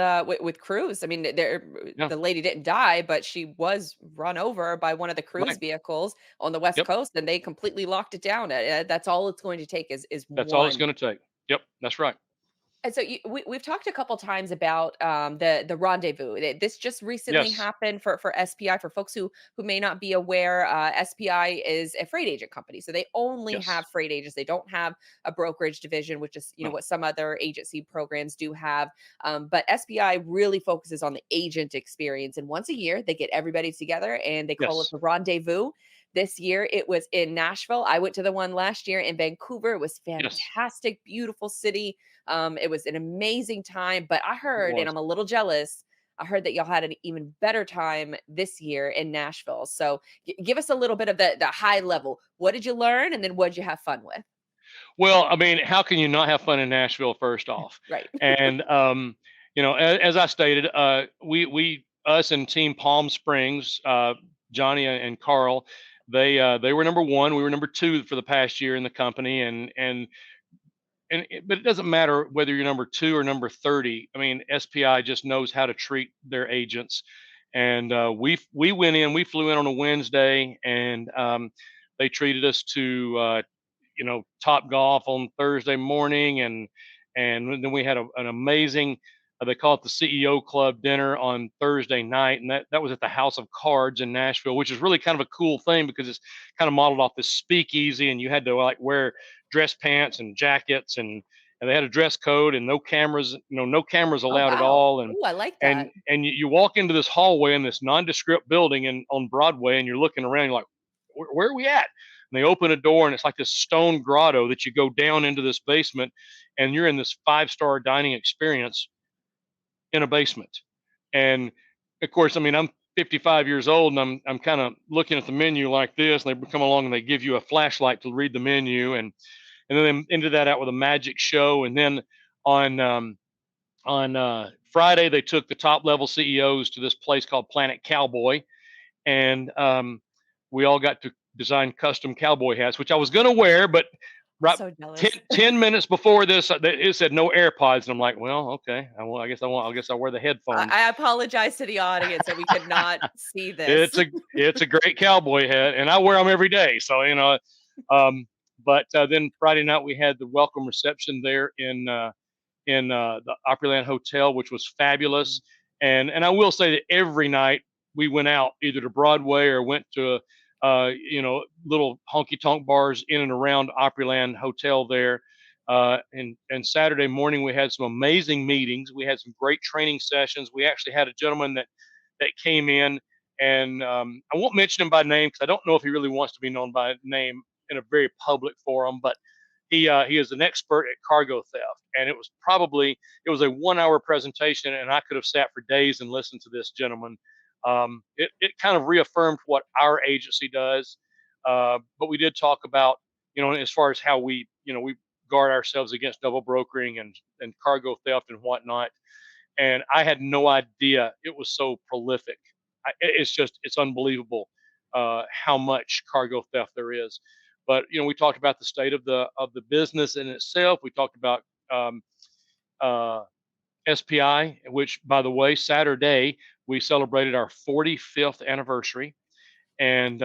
Cruz. I mean, Yeah. the lady didn't die, but she was run over by one of the Cruise Right. vehicles on the West Yep. Coast, and they completely locked it down. That's all it's going to take is That's all it's one. going to take. Yep. That's right. And so we've talked a couple times about the rendezvous. This just recently Yes. happened for SPI. For folks who may not be aware, SPI is a freight agent company, so they only Yes. have freight agents. They don't have a brokerage division, which is No. what some other agency programs do have. But SPI really focuses on the agent experience, and once a year they get everybody together and they call it Yes. the rendezvous. This year it was in Nashville. I went to the one last year in Vancouver. It was Yes. fantastic, beautiful city. It was an amazing time, but I It heard, and was. I'm a little jealous, I heard that y'all had an even better time this year in Nashville. So give us a little bit of the high level. What did you learn? And then what did you have fun with? Well, I mean, how can you not have fun in Nashville? First off, Right. and as I stated, us and Team Palm Springs, Johnny and Carl, they were number one. We were number two for the past year in the company, but it doesn't matter whether you're number two or number 30. I mean, SPI just knows how to treat their agents, and we went in. We flew in on a Wednesday, and they treated us to Top Golf on Thursday morning, and then we had an amazing. They call it the CEO Club dinner on Thursday night, and that was at the House of Cards in Nashville, which is really kind of a cool thing because it's kind of modeled off this speakeasy, and you had to like wear dress pants and jackets, and they had a dress code and no cameras, no cameras Oh, allowed at wow. all, and Oh, I like and that. and you walk into this hallway in this nondescript building on Broadway, and you're looking around, you're like, where are we at? And they open a door, and it's like this stone grotto that you go down into this basement, and you're in this 5-star dining experience in a basement. And of course, I mean, I'm 55 years old, and I'm kind of looking at the menu like this, and they come along and they give you a flashlight to read the menu, and then they ended that out with a magic show. And then on Friday, they took the top level CEOs to this place called Planet Cowboy, and we all got to design custom cowboy hats, which I was going to wear, but right So jealous. 10 minutes before this, it said no AirPods, and I'm like, well, okay, I guess I'll wear the headphones. I apologize to the audience that we could not see this. It's a great cowboy hat, and I wear them every day. So but then Friday night we had the welcome reception there in the Opryland Hotel, which was fabulous. And I will say that every night we went out either to Broadway or went to little honky tonk bars in and around Opryland Hotel there. And Saturday morning we had some amazing meetings. We had some great training sessions. We actually had a gentleman that came in, and I won't mention him by name because I don't know if he really wants to be known by name in a very public forum, but he is an expert at cargo theft. And it was a 1-hour presentation, and I could have sat for days and listened to this gentleman. It kind of reaffirmed what our agency does, but we did talk about, as far as how we guard ourselves against double brokering and cargo theft and whatnot. And I had no idea it was so prolific. It's unbelievable how much cargo theft there is. But we talked about the state of the business in itself. We talked about SPI, which, by the way, Saturday we celebrated our 45th anniversary. And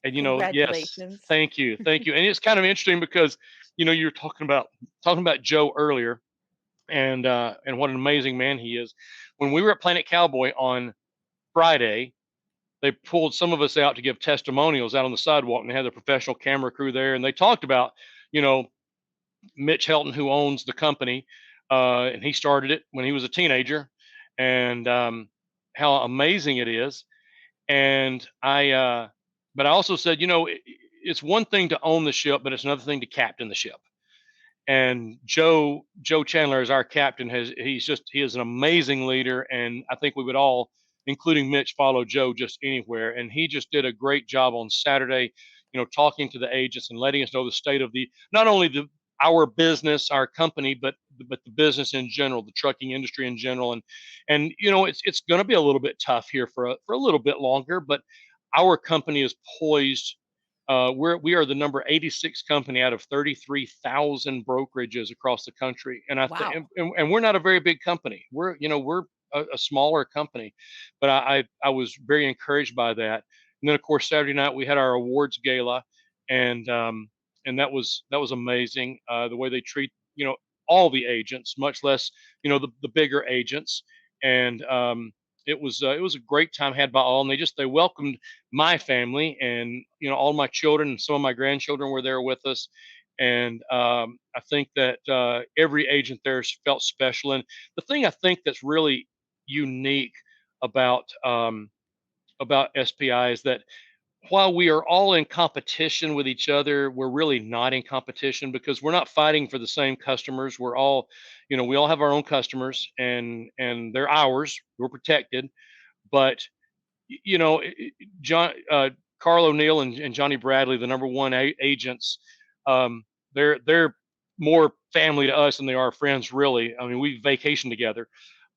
yes, thank you. And it's kind of interesting because you're talking about Joe earlier, and what an amazing man he is. When we were at Planet Cowboy on Friday, they pulled some of us out to give testimonials out on the sidewalk, and they had the professional camera crew there, and they talked about Mitch Helton, who owns the company, and he started it when he was a teenager, and how amazing it is. And but I also said, it's one thing to own the ship, but it's another thing to captain the ship. And Joe Chandler is our captain. He is an amazing leader, and I think we would all, including Mitch, follow Joe just anywhere. And he just did a great job on Saturday, talking to the agents and letting us know the state of not only our business, our company, but the business in general, the trucking industry in general. And it's going to be a little bit tough here for a little bit longer, but our company is poised. We are the number 86 company out of 33,000 brokerages across the country, and and we're not a very big company. We're a smaller company, but I was very encouraged by that. And then of course Saturday night we had our awards gala, and that was amazing. The way they treat all the agents, much less the bigger agents, and it was a great time had by all, and they welcomed my family, and all my children and some of my grandchildren were there with us. And I think that every agent there felt special. And the thing I think that's really unique about SPI is that while we are all in competition with each other, we're really not in competition, because we're not fighting for the same customers. We're all, we all have our own customers, and they're ours. We're protected. But, Carl O'Neill and Johnny Bradley, the number one agents, they're more family to us than they are friends, really. I mean, we vacation together,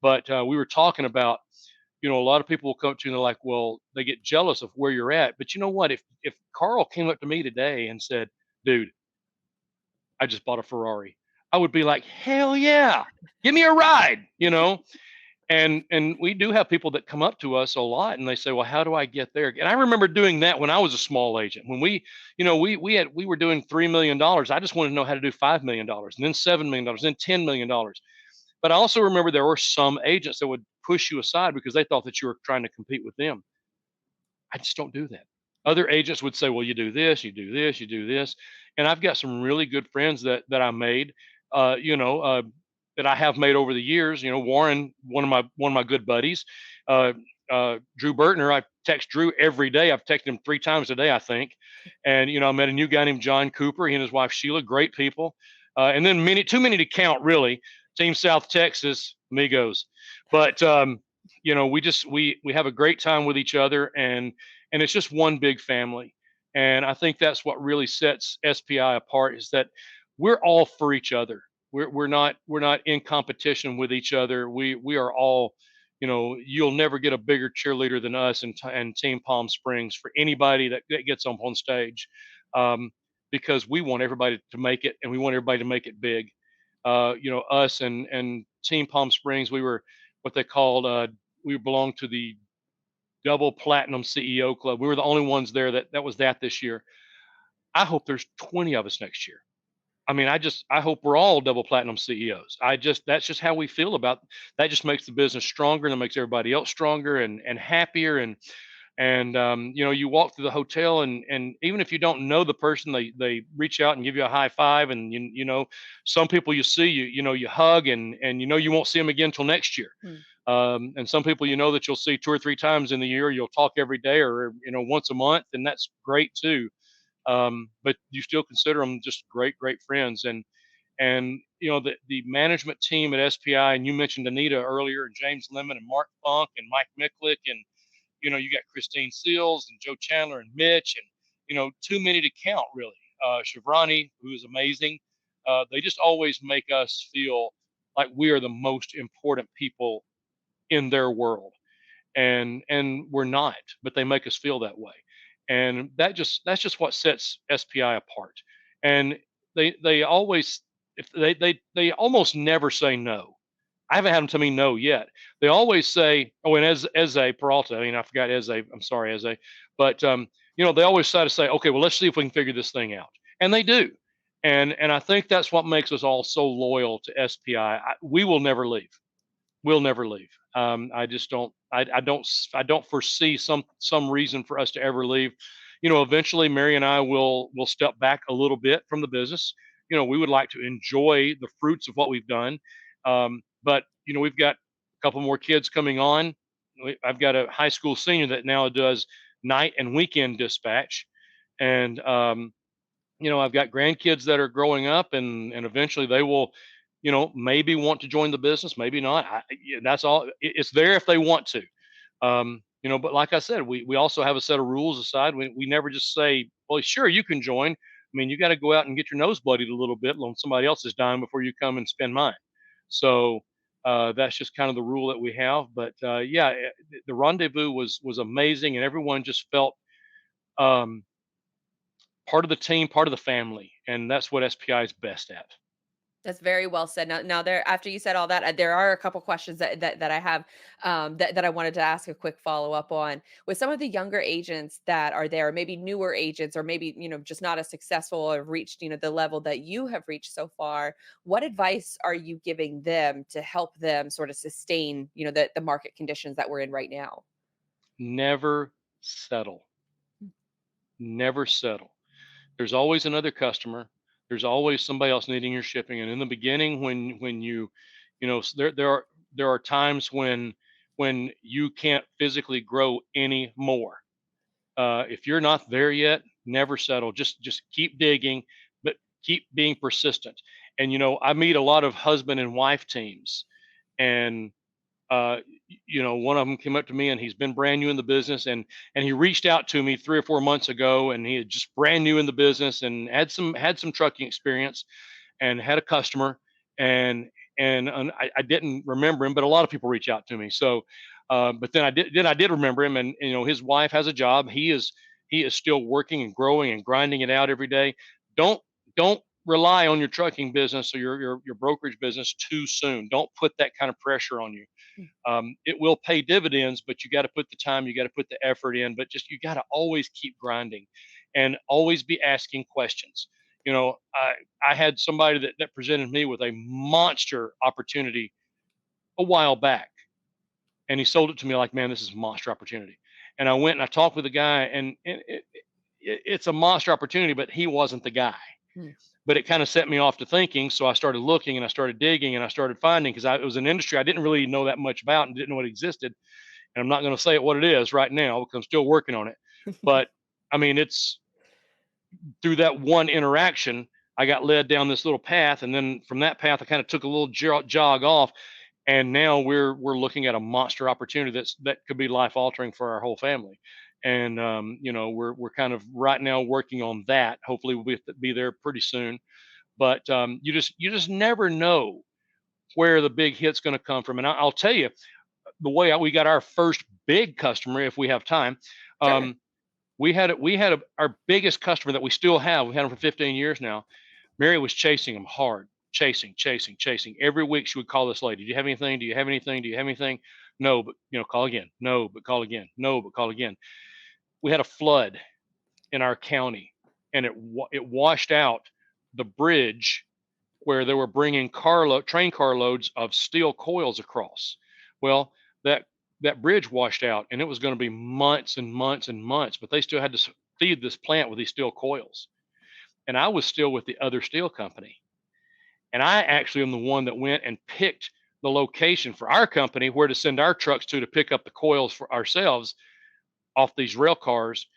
but we were talking about, a lot of people will come up to you and they're like, well, they get jealous of where you're at. But you know what? If Carl came up to me today and said, dude, I just bought a Ferrari, I would be like, hell yeah, give me a ride, And we do have people that come up to us a lot and they say, well, how do I get there? And I remember doing that when I was a small agent. When we were doing $3 million. I just wanted to know how to do $5 million, and then $7 million, then $10 million. But I also remember there were some agents that would push you aside because they thought that you were trying to compete with them. I just don't do that. Other agents would say, well, you do this, you do this, you do this. And I've got some really good friends that I made, that I have made over the years. Warren, one of my good buddies, Drew Burtner, I text Drew every day. I've texted him 3 times a day, I think. And, I met a new guy named John Cooper. He and his wife, Sheila, great people. And then too many to count, really. Team South Texas, amigos. But, we have a great time with each other, and it's just one big family. And I think that's what really sets SPI apart, is that we're all for each other. We're not in competition with each other. We are all, you'll never get a bigger cheerleader than us and Team Palm Springs for anybody that gets up on stage, because we want everybody to make it, and we want everybody to make it big. Us and Team Palm Springs, we were what they called, we belonged to the double platinum CEO club. We were the only ones there that was that this year. I hope there's 20 of us next year. I mean, I hope we're all double platinum CEOs. That's just how we feel about that. Just makes the business stronger, and it makes everybody else stronger and happier. And you walk through the hotel, and even if you don't know the person, they reach out and give you a high five. And some people you see, you hug, and you won't see them again till next year. And some people that you'll see 2 or 3 times in the year. You'll talk every day, or once a month, and that's great too. But you still consider them just great friends. And the management team at SPI, and you mentioned Anita earlier, and James Lemon, and Mark Funk, and Mike Micklick, and you got Christine Seals and Joe Chandler and Mitch, and too many to count, really. Shivrani, who is amazing. They just always make us feel like we are the most important people in their world, and we're not, but they make us feel that way. And that's just what sets SPI apart. And they always, if they almost never say no. I haven't had them tell me no yet. They always say, oh, and Eze Peralta, I forgot Eze, I'm sorry, Eze, but they always try to say, okay, well, let's see if we can figure this thing out. And they do. And I think that's what makes us all so loyal to SPI. We will never leave. We'll never leave. I just don't. I don't foresee some reason for us to ever leave. Eventually, Mary and I will step back a little bit from the business. We would like to enjoy the fruits of what we've done. But we've got a couple more kids coming on. I've got a high school senior that now does night and weekend dispatch, and I've got grandkids that are growing up, and eventually they will maybe want to join the business, maybe not. That's all. It's there if they want to. But like I said, we also have a set of rules aside. We never just say, well, sure, you can join. I mean, you got to go out and get your nose bloodied a little bit on somebody else's dime before you come and spend mine. So that's just kind of the rule that we have. But the rendezvous was amazing, and everyone just felt part of the team, part of the family, and that's what SPI is best at. That's very well said. Now there, after you said all that, there are a couple questions that I have, that I wanted to ask a quick follow up on. With some of the younger agents that are there, maybe newer agents, or maybe just not as successful or reached the level that you have reached so far. What advice are you giving them to help them sort of sustain the market conditions that we're in right now? Never settle. Never settle. There's always another customer. There's always somebody else needing your shipping. And in the beginning, when there are times when you can't physically grow anymore. If you're not there yet, never settle. Just keep digging, but keep being persistent. And I meet a lot of husband and wife teams, and one of them came up to me, and he's been brand new in the business, and he reached out to me 3 or 4 months ago, and he had just brand new in the business and had some trucking experience, and had a customer, and I didn't remember him, but a lot of people reach out to me. So, but then I did remember him, and his wife has a job. He is still working and growing and grinding it out every day. Don't rely on your trucking business or your brokerage business too soon. Don't put that kind of pressure on you. It will pay dividends, but you got to put the time, you got to put the effort in, but you got to always keep grinding, and always be asking questions. I had somebody that presented me with a monster opportunity a while back, and he sold it to me like, man, this is a monster opportunity. And I went and I talked with the guy, and it's a monster opportunity, but he wasn't the guy. But it kind of set me off to thinking. So I started looking, and I started digging, and I started finding, because it was an industry I didn't really know that much about and didn't know it existed. And I'm not going to say what it is right now because I'm still working on it. But I mean, it's through that one interaction, I got led down this little path, and then from that path, I kind of took a little jog off, and now we're looking at a monster opportunity that could be life altering for our whole family. And we're kind of right now working on that. Hopefully, we'll be there pretty soon. But you just never know where the big hit's going to come from. And I'll tell you, the way we got our first big customer, if we have time. Sure. We had our biggest customer that we still have. We've had them for 15 years now. Mary was chasing them hard, chasing. Every week she would call this lady. Do you have anything? Do you have anything? Do you have anything? No, but call again. No, but call again. No, but call again. We had a flood in our county, and it washed out the bridge where they were bringing train carloads of steel coils across. Well, that bridge washed out, and it was going to be months and months and months, but they still had to feed this plant with these steel coils. And I was still with the other steel company. And I actually am the one that went and picked the location for our company where to send our trucks to pick up the coils for ourselves off these rail cars.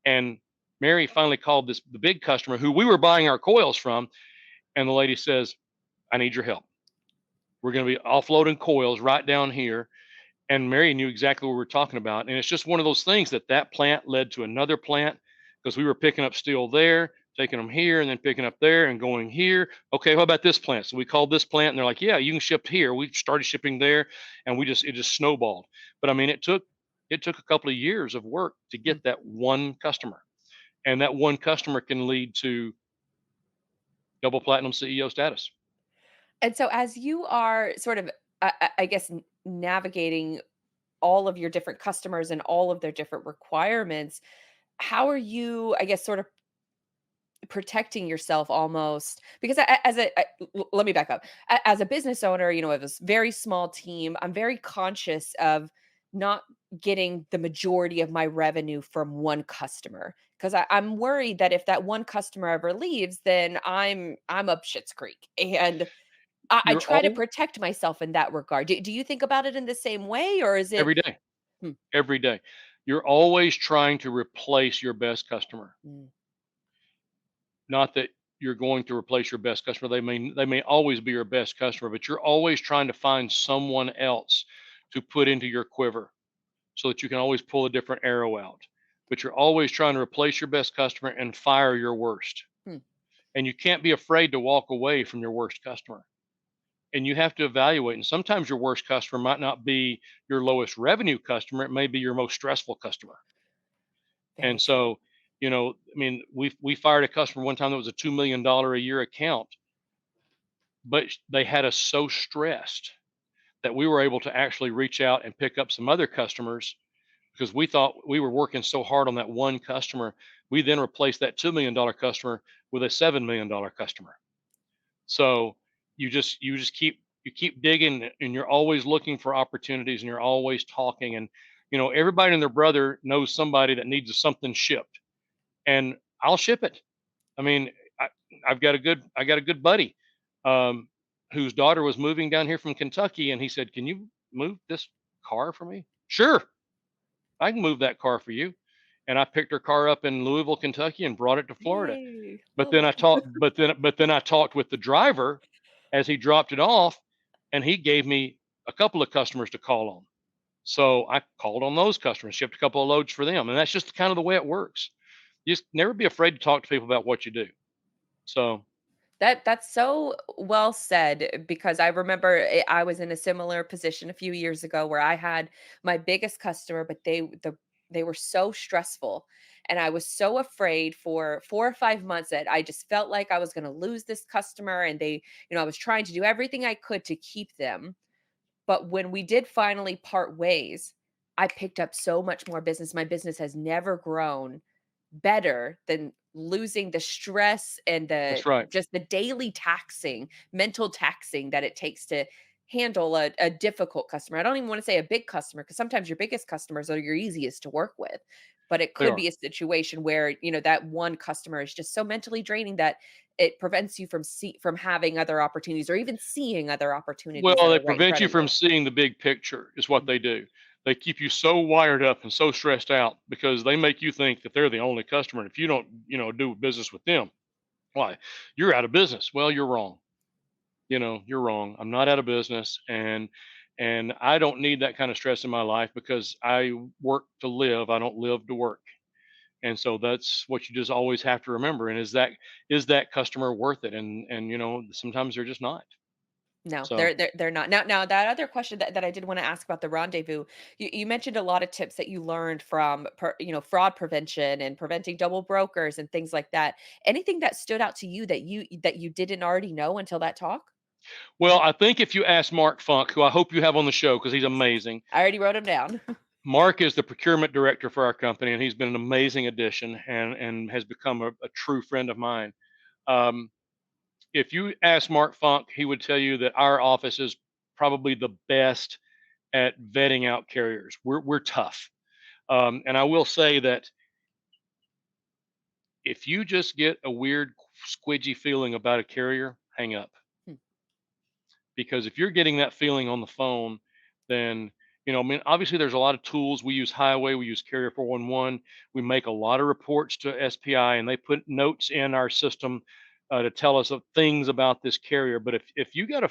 And Mary finally called the big customer who we were buying our coils from. And the lady says, I need your help. We're going to be offloading coils right down here. And Mary knew exactly what we were talking about. And it's just one of those things that plant led to another plant, because we were picking up steel there, taking them here, and then picking up there and going here. Okay, what about this plant? So we called this plant, and they're like, yeah, you can ship here. We started shipping there, and it just snowballed. But I mean, it took a couple of years of work to get that one customer. And that one customer can lead to double platinum CEO status. And so as you are sort of, I guess, navigating all of your different customers and all of their different requirements, how are you, I guess, sort of protecting yourself almost? Because let me back up. As a business owner, I have this very small team. I'm very conscious of not getting the majority of my revenue from one customer, because I'm worried that if that one customer ever leaves, then I'm up Shit's Creek. And I You're try to all protect myself in that regard. Do you think about it in the same way, or is it? every day, Hmm, every day. You're always trying to replace your best customer. mm, Not that you're going to replace your best customer. They may always be your best customer, but you're always trying to find someone else to put into your quiver so that you can always pull a different arrow out. But you're always trying to replace your best customer and fire your worst. hmm. And you can't be afraid to walk away from your worst customer. And you have to evaluate. And sometimes your worst customer might not be your lowest revenue customer. It may be your most stressful customer. Very And true. so, I mean, we fired a customer one time that was a $2 million a year account, but they had us so stressed that we were able to actually reach out and pick up some other customers, because we thought we were working so hard on that one customer. We then replaced that $2 million customer with a $7 million customer. So you keep digging, and you're always looking for opportunities, and you're always talking. And everybody and their brother knows somebody that needs something shipped, and I'll ship it. I mean, I got a good buddy, um, whose daughter was moving down here from Kentucky, and he said, "Can you move this car for me?" Sure, I can move that car for you. And I picked her car up in Louisville, Kentucky, and brought it to Florida. Yay. But Love then I that. talked, but then I talked with the driver as he dropped it off, and he gave me a couple of customers to call on. So I called on those customers, shipped a couple of loads for them, and that's just kind of the way it works. You just never be afraid to talk to people about what you do. So That's so well said, because I remember I was in a similar position a few years ago where I had my biggest customer, but they were so stressful, and I was so afraid for 4 or 5 months that I just felt like I was going to lose this customer, and I was trying to do everything I could to keep them. But when we did finally part ways, I picked up so much more business. My business has never grown better than losing the stress and that's right. the daily mental taxing that it takes to handle a difficult customer. I don't even want to say a big customer, because sometimes your biggest customers are your easiest to work with. But it They could are. be a situation where, that one customer is just so mentally draining that it prevents you from having other opportunities, or even seeing other opportunities Well, that they are right in prevent front you of you. from seeing the big picture is what Mm, they do. They keep you so wired up and so stressed out because they make you think that they're the only customer. And if you don't, do business with them, why? You're out of business. Well, you're wrong. You're wrong. I'm not out of business, and I don't need that kind of stress in my life because I work to live. I don't live to work. And so that's what you just always have to remember. And is that customer worth it? And sometimes they're just not. No, So they're not. Now that other question that I did want to ask about the rendezvous, you mentioned a lot of tips that you learned from fraud prevention and preventing double brokers and things like that. Anything that stood out to you that you didn't already know until that talk? well, I think if you ask Mark Funk, who I hope you have on the show because he's Yes. amazing. I already wrote them down. Mark is the procurement director for our company, and he's been an amazing addition and has become a true friend of mine. Um, if you ask Mark Funk, he would tell you that our office is probably the best at vetting out carriers. We're tough, and I will say that if you just get a weird squidgy feeling about a carrier, hang up. Hmm. Because if you're getting that feeling on the phone, then I mean, obviously there's a lot of tools. We use Highway, we use Carrier 411. We make a lot of reports to SPI, and they put notes in our system to tell us of things about this carrier. But if you got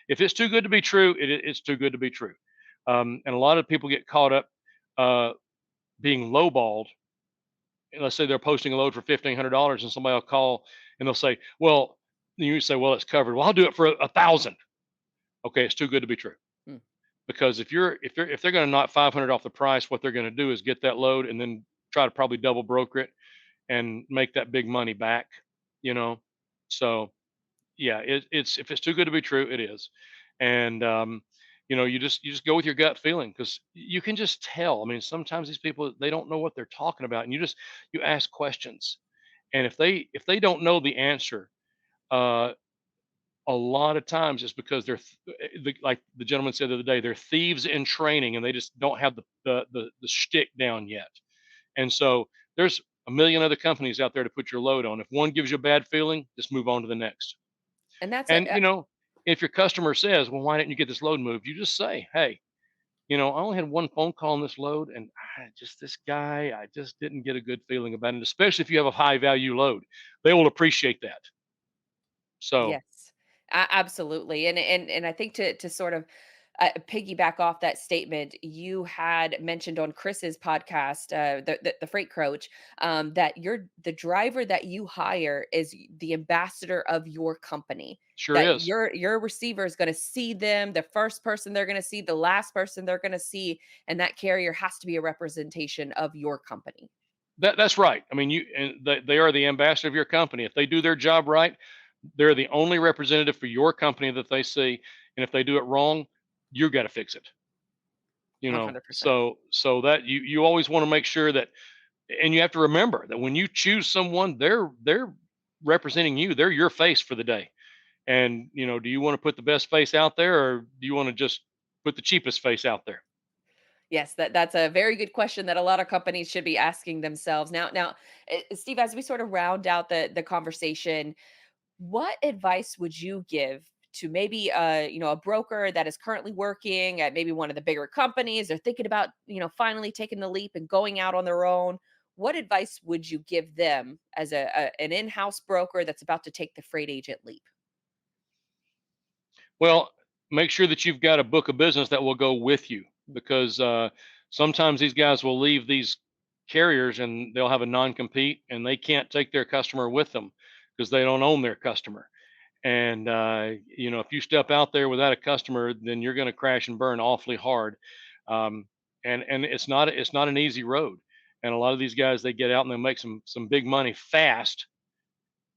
if it's too good to be true, it's too good to be true. And a lot of people get caught up uh, being lowballed. Let's say they're posting a load for $1,500, and somebody will call and they'll say, "Well," you say, "Well, it's covered." Well, I'll do it for 1,000. Okay, it's too good to be true. Hmm. Because if they're going to knock 500 off the price, what they're going to do is get that load and then try to probably double broker it and make that big money back. You know, so yeah, it's if it's too good to be true, it is. And you just go with your gut feeling because you can just tell. I mean, sometimes these people they don't know what they're talking about, and you ask questions, and if they don't know the answer, uh, a lot of times it's because like the gentleman said the other day, they're thieves in training and they just don't have the shtick down yet. And so there's a million other companies out there to put your load on. If one gives you a bad feeling, just move on to the next. And that's And a if your customer says, "Well, why didn't you get this load moved?" You just say, "Hey, I only had one phone call on this load, and just this guy, I just didn't get a good feeling about it." Especially if you have a high value load, they will appreciate that. So yes, absolutely. And I think to sort of piggyback off that statement, you had mentioned on Chris's podcast, the freight coach, that the driver that you hire is the ambassador of your company. sure That is. your receiver is going to see them, the first person they're going to see, the last person they're going to see, and that carrier has to be a representation of your company. That's right. I mean, they are the ambassador of your company. If they do their job right, they're the only representative for your company that they see. And if they do it wrong, you got to fix it. 100%. So that you always want to make sure that, and you have to remember that when you choose someone, they're representing you. They're your face for the day. And do you want to put the best face out there, or do you want to just put the cheapest face out there? Yes, that's a very good question that a lot of companies should be asking themselves. Now, Steve, as we sort of round out the conversation, what advice would you give to maybe a broker that is currently working at maybe one of the bigger companies? They're thinking about finally taking the leap and going out on their own. What advice would you give them as an in-house broker that's about to take the freight agent leap? Well, make sure that you've got a book of business that will go with you because sometimes these guys will leave these carriers and they'll have a non-compete and they can't take their customer with them because they don't own their customer. And if you step out there without a customer, then you're going to crash and burn awfully hard. Um, and it's not an easy road. And a lot of these guys they get out and they make some big money fast,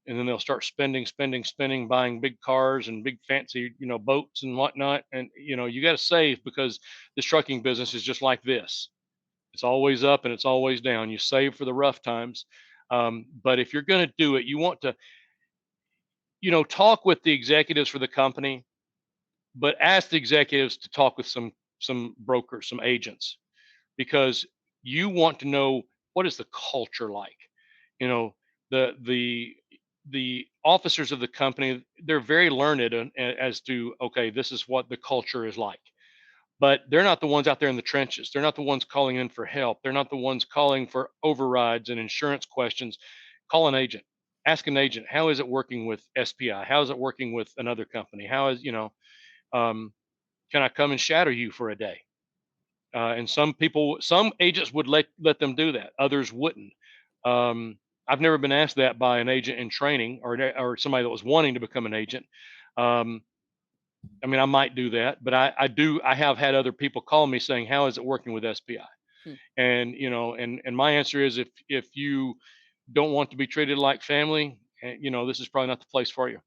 and then they'll start spending, spending, spending, buying big cars and big fancy, boats and whatnot. And you got to save because this trucking business is just like this. It's always up and it's always down. You save for the rough times, but if you're going to do it, you want to, talk with the executives for the company, but ask the executives to talk with some brokers, some agents, because you want to know what is the culture like. You know, the officers of the company they're very learned as to okay, this is what the culture is like. but they're not the ones out there in the trenches. They're not the ones calling in for help. They're not the ones calling for overrides and insurance questions. Call an agent. Ask an agent, how is it working with SPI? How is it working with another company? How is, um, can I come and shadow you for a day? And some agents would let them do that. Others wouldn't. Um, I've never been asked that by an agent in training or somebody that was wanting to become an agent. Um, I mean, I might do that, but I have had other people call me saying, "How is it working with SPI?" Hmm. And and my answer is, if you don't want to be treated like family, this is probably not the place for you.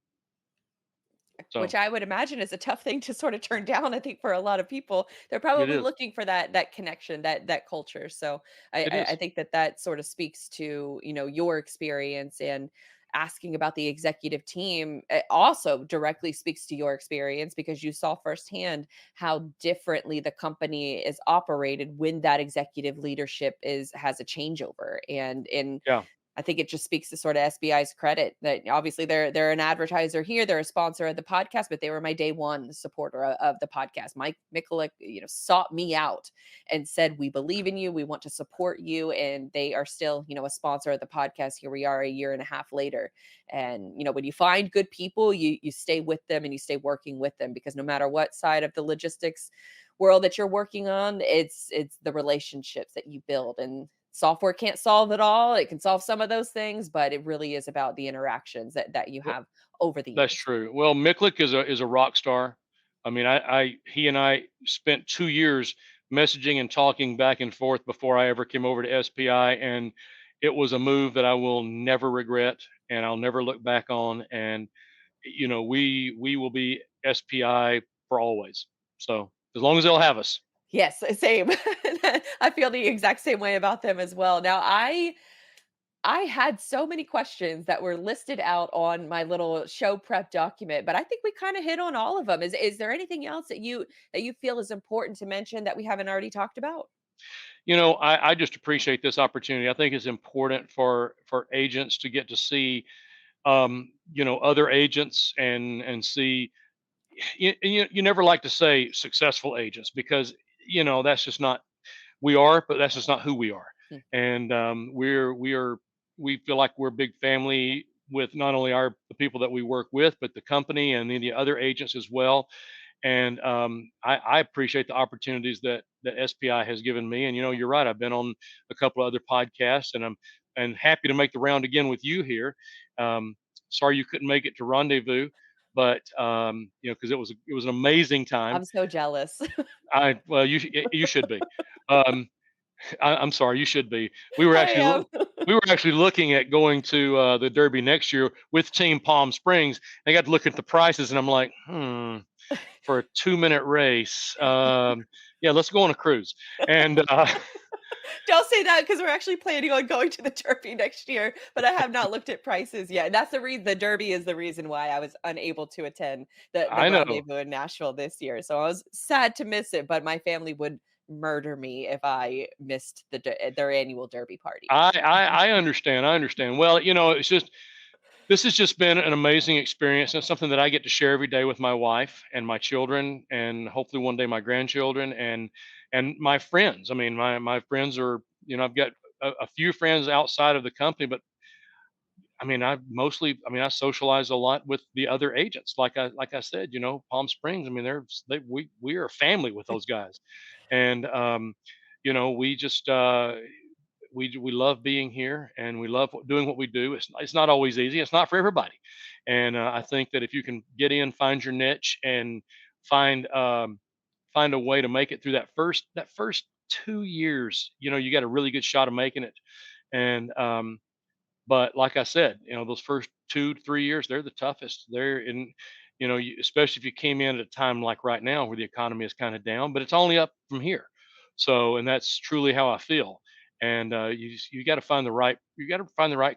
Which So I would imagine is a tough thing to sort of turn down, I think, for a lot of people. They're it probably is. looking for that connection, that culture. So It I is. think that sort of speaks to, your experience, and asking about the executive team. It also directly speaks to your experience because you saw firsthand how differently the company is operated when that executive leadership has a changeover. And Yeah. I think it just speaks to sort of SBI's credit that obviously they're an advertiser here, they're a sponsor of the podcast, but they were my day one supporter of the podcast. Mike Mikulik, sought me out and said, "We believe in you, we want to support you," and they are still, a sponsor of the podcast. Here we are a year and a half later, and when you find good people, you stay with them and you stay working with them because no matter what side of the logistics world that you're working on, it's the relationships that you build. And software can't solve it all. It can solve some of those things, but it really is about the interactions that you Well, have over the that's years. true. Well, Miklik is a rock star. I mean, he and I spent 2 years messaging and talking back and forth before I ever came over to SPI, and it was a move that I will never regret, and I'll never look back on. And we will be SPI for always. So as long as they'll have us. Yes, same. I feel the exact same way about them as well. Now, I had so many questions that were listed out on my little show prep document, but I think we kind of hit on all of them. Is there anything else that you feel is important to mention that we haven't already talked about? I just appreciate this opportunity. I think it's important for agents to get to see other agents and see. You never like to say successful agents because that's just not we are, but that's just not who we are. Hmm. And we feel like we're a big family with not only the people that we work with, but the company and then the other agents as well. And I appreciate the opportunities that SPI has given me. And you're right. I've been on a couple of other podcasts, and I'm happy to make the round again with you here. Um, Sorry you couldn't make it to Rendezvous, but because it was an amazing time. I'm so jealous. I well, you should be. Um, I'm sorry, you should be. We were I actually am. we were actually looking at going to the Derby next year with Team Palm Springs. I got to look at the prices, and I'm like, for a 2-minute race, yeah, let's go on a cruise. And Don't say that because we're actually planning on going to the Derby next year, but I have not looked at prices yet. And that's the reason the Derby is the reason why I was unable to attend the I know. rendezvous in Nashville this year. So I was sad to miss it, but my family would murder me if I missed their annual Derby party. I understand. I understand. Well, it's just this has just been an amazing experience, and it's something that I get to share every day with my wife and my children, and hopefully one day my grandchildren and my friends. I mean, my friends are, I've got a few friends outside of the company, but I mean, I socialize a lot with the other agents. Like I said, Palm Springs. I mean, we are a family with those guys, and we just we love being here and we love doing what we do. It's not always easy. It's not for everybody, and I think that if you can get in, find your niche, and find find a way to make it through that first 2 years, you got a really good shot of making it. And but like I said, those first 2 to 3 years, they're the toughest. They're in, especially if you came in at a time like right now where the economy is kind of down, but it's only up from here. So, and that's truly how I feel. And you got to find the right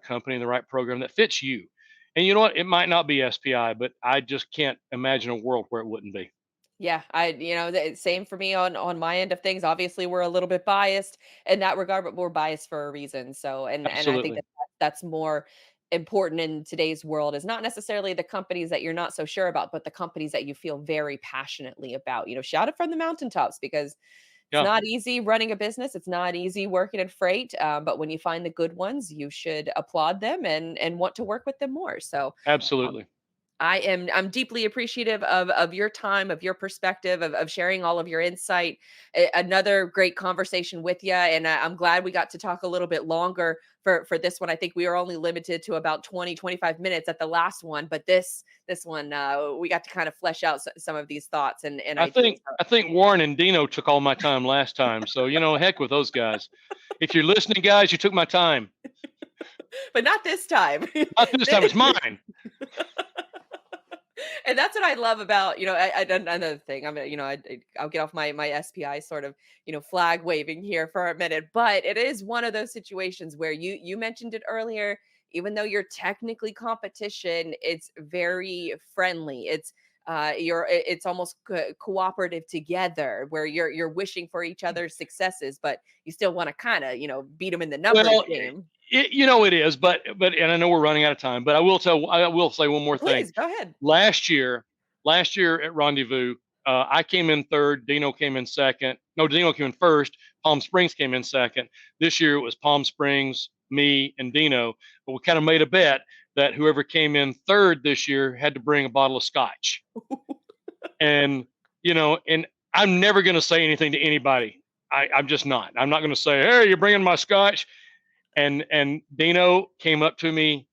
company and the right program that fits you. And you know what? It might not be SPI, but I just can't imagine a world where it wouldn't be. Yeah, same for me on my end of things. Obviously, we're a little bit biased in that regard, but we're biased for a reason. So, and I think Absolutely. that's more important in today's world is not necessarily the companies that you're not so sure about, but the companies that you feel very passionately about. Shout it from the mountaintops, because it's Yeah, not easy running a business. It's not easy working in freight. But when you find the good ones, you should applaud them and want to work with them more. So um, absolutely. I'm deeply appreciative of your time, of your perspective, of sharing all of your insight. Another great conversation with you, and I'm glad we got to talk a little bit longer for this one. I think we were only limited to about 20-25 minutes at the last one, but this one we got to kind of flesh out some of these thoughts and I ideas. think I think Warren and Dino took all my time last time, so heck with those guys. If you're listening, guys, you took my time. But not this time. Not this time; it's mine. And that's what I love about, another thing. I'm gonna, I'll get off my SPI sort of, flag waving here for a minute, but it is one of those situations where you mentioned it earlier. Even though you're technically competition, it's very friendly. It's almost cooperative together, where you're wishing for each other's successes, but you still want to kind of, beat them in the numbers Well, game. it is, but and I know we're running out of time, but I will say one more thing. Please go ahead. Last year, at Rendezvous, I came in third. Dino came in second. No, Dino came in first. Palm Springs came in second. This year it was Palm Springs, me, and Dino. But we kind of made a bet that whoever came in third this year had to bring a bottle of scotch. And and I'm never going to say anything to anybody. I'm just not. I'm not going to say, "Hey, you're bringing my scotch." And Dino came up to me,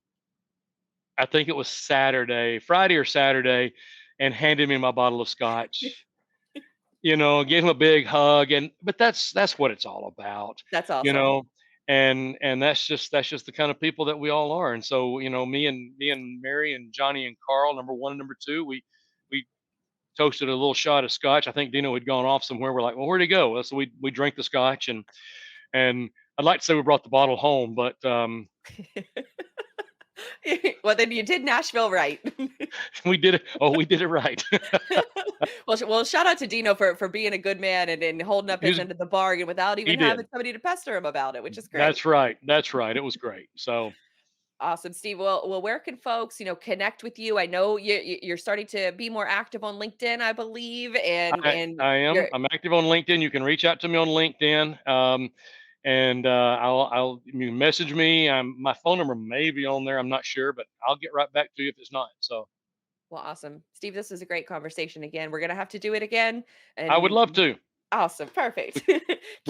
I think it was Friday or Saturday, and handed me my bottle of scotch. Gave him a big hug, but that's what it's all about. That's You awesome. know, and that's just the kind of people that we all are. And so, me and Mary and Johnny and Carl, number one and number two, we toasted a little shot of scotch. I think Dino had gone off somewhere. We're like, well, where'd he go? So we drank the scotch, and I'd like to say we brought the bottle home, but Well, then you did Nashville right. we did it. Oh, we did it right. Well, shout out to Dino for being a good man and holding up He his was, end of the bargain without he even having did. somebody to pester him about it, which is great. That's right. That's right. It was great. So Awesome, Steve. Well, where can folks, connect with you? I know you're starting to be more active on LinkedIn, I believe, and I and I am. you're I'm active on LinkedIn. You can reach out to me on LinkedIn. And you can message me. My phone number may be on there. I'm not sure, but I'll get right back to you if it's not. So well, awesome, Steve. This was a great conversation. Again, we're gonna have to do it again, I would and love to. awesome, perfect. We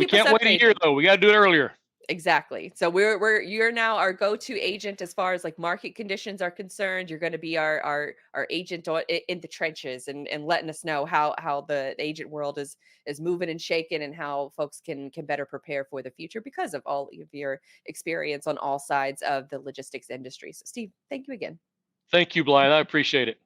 Keep us can't wait a year updated. though. We got to do it earlier. Exactly. So you're now our go-to agent as far as like market conditions are concerned. You're going to be our agent in the trenches and letting us know how the agent world is moving and shaking, and how folks can better prepare for the future because of all of your experience on all sides of the logistics industry. So Steve, thank you again. Thank you, Blythe. I appreciate it.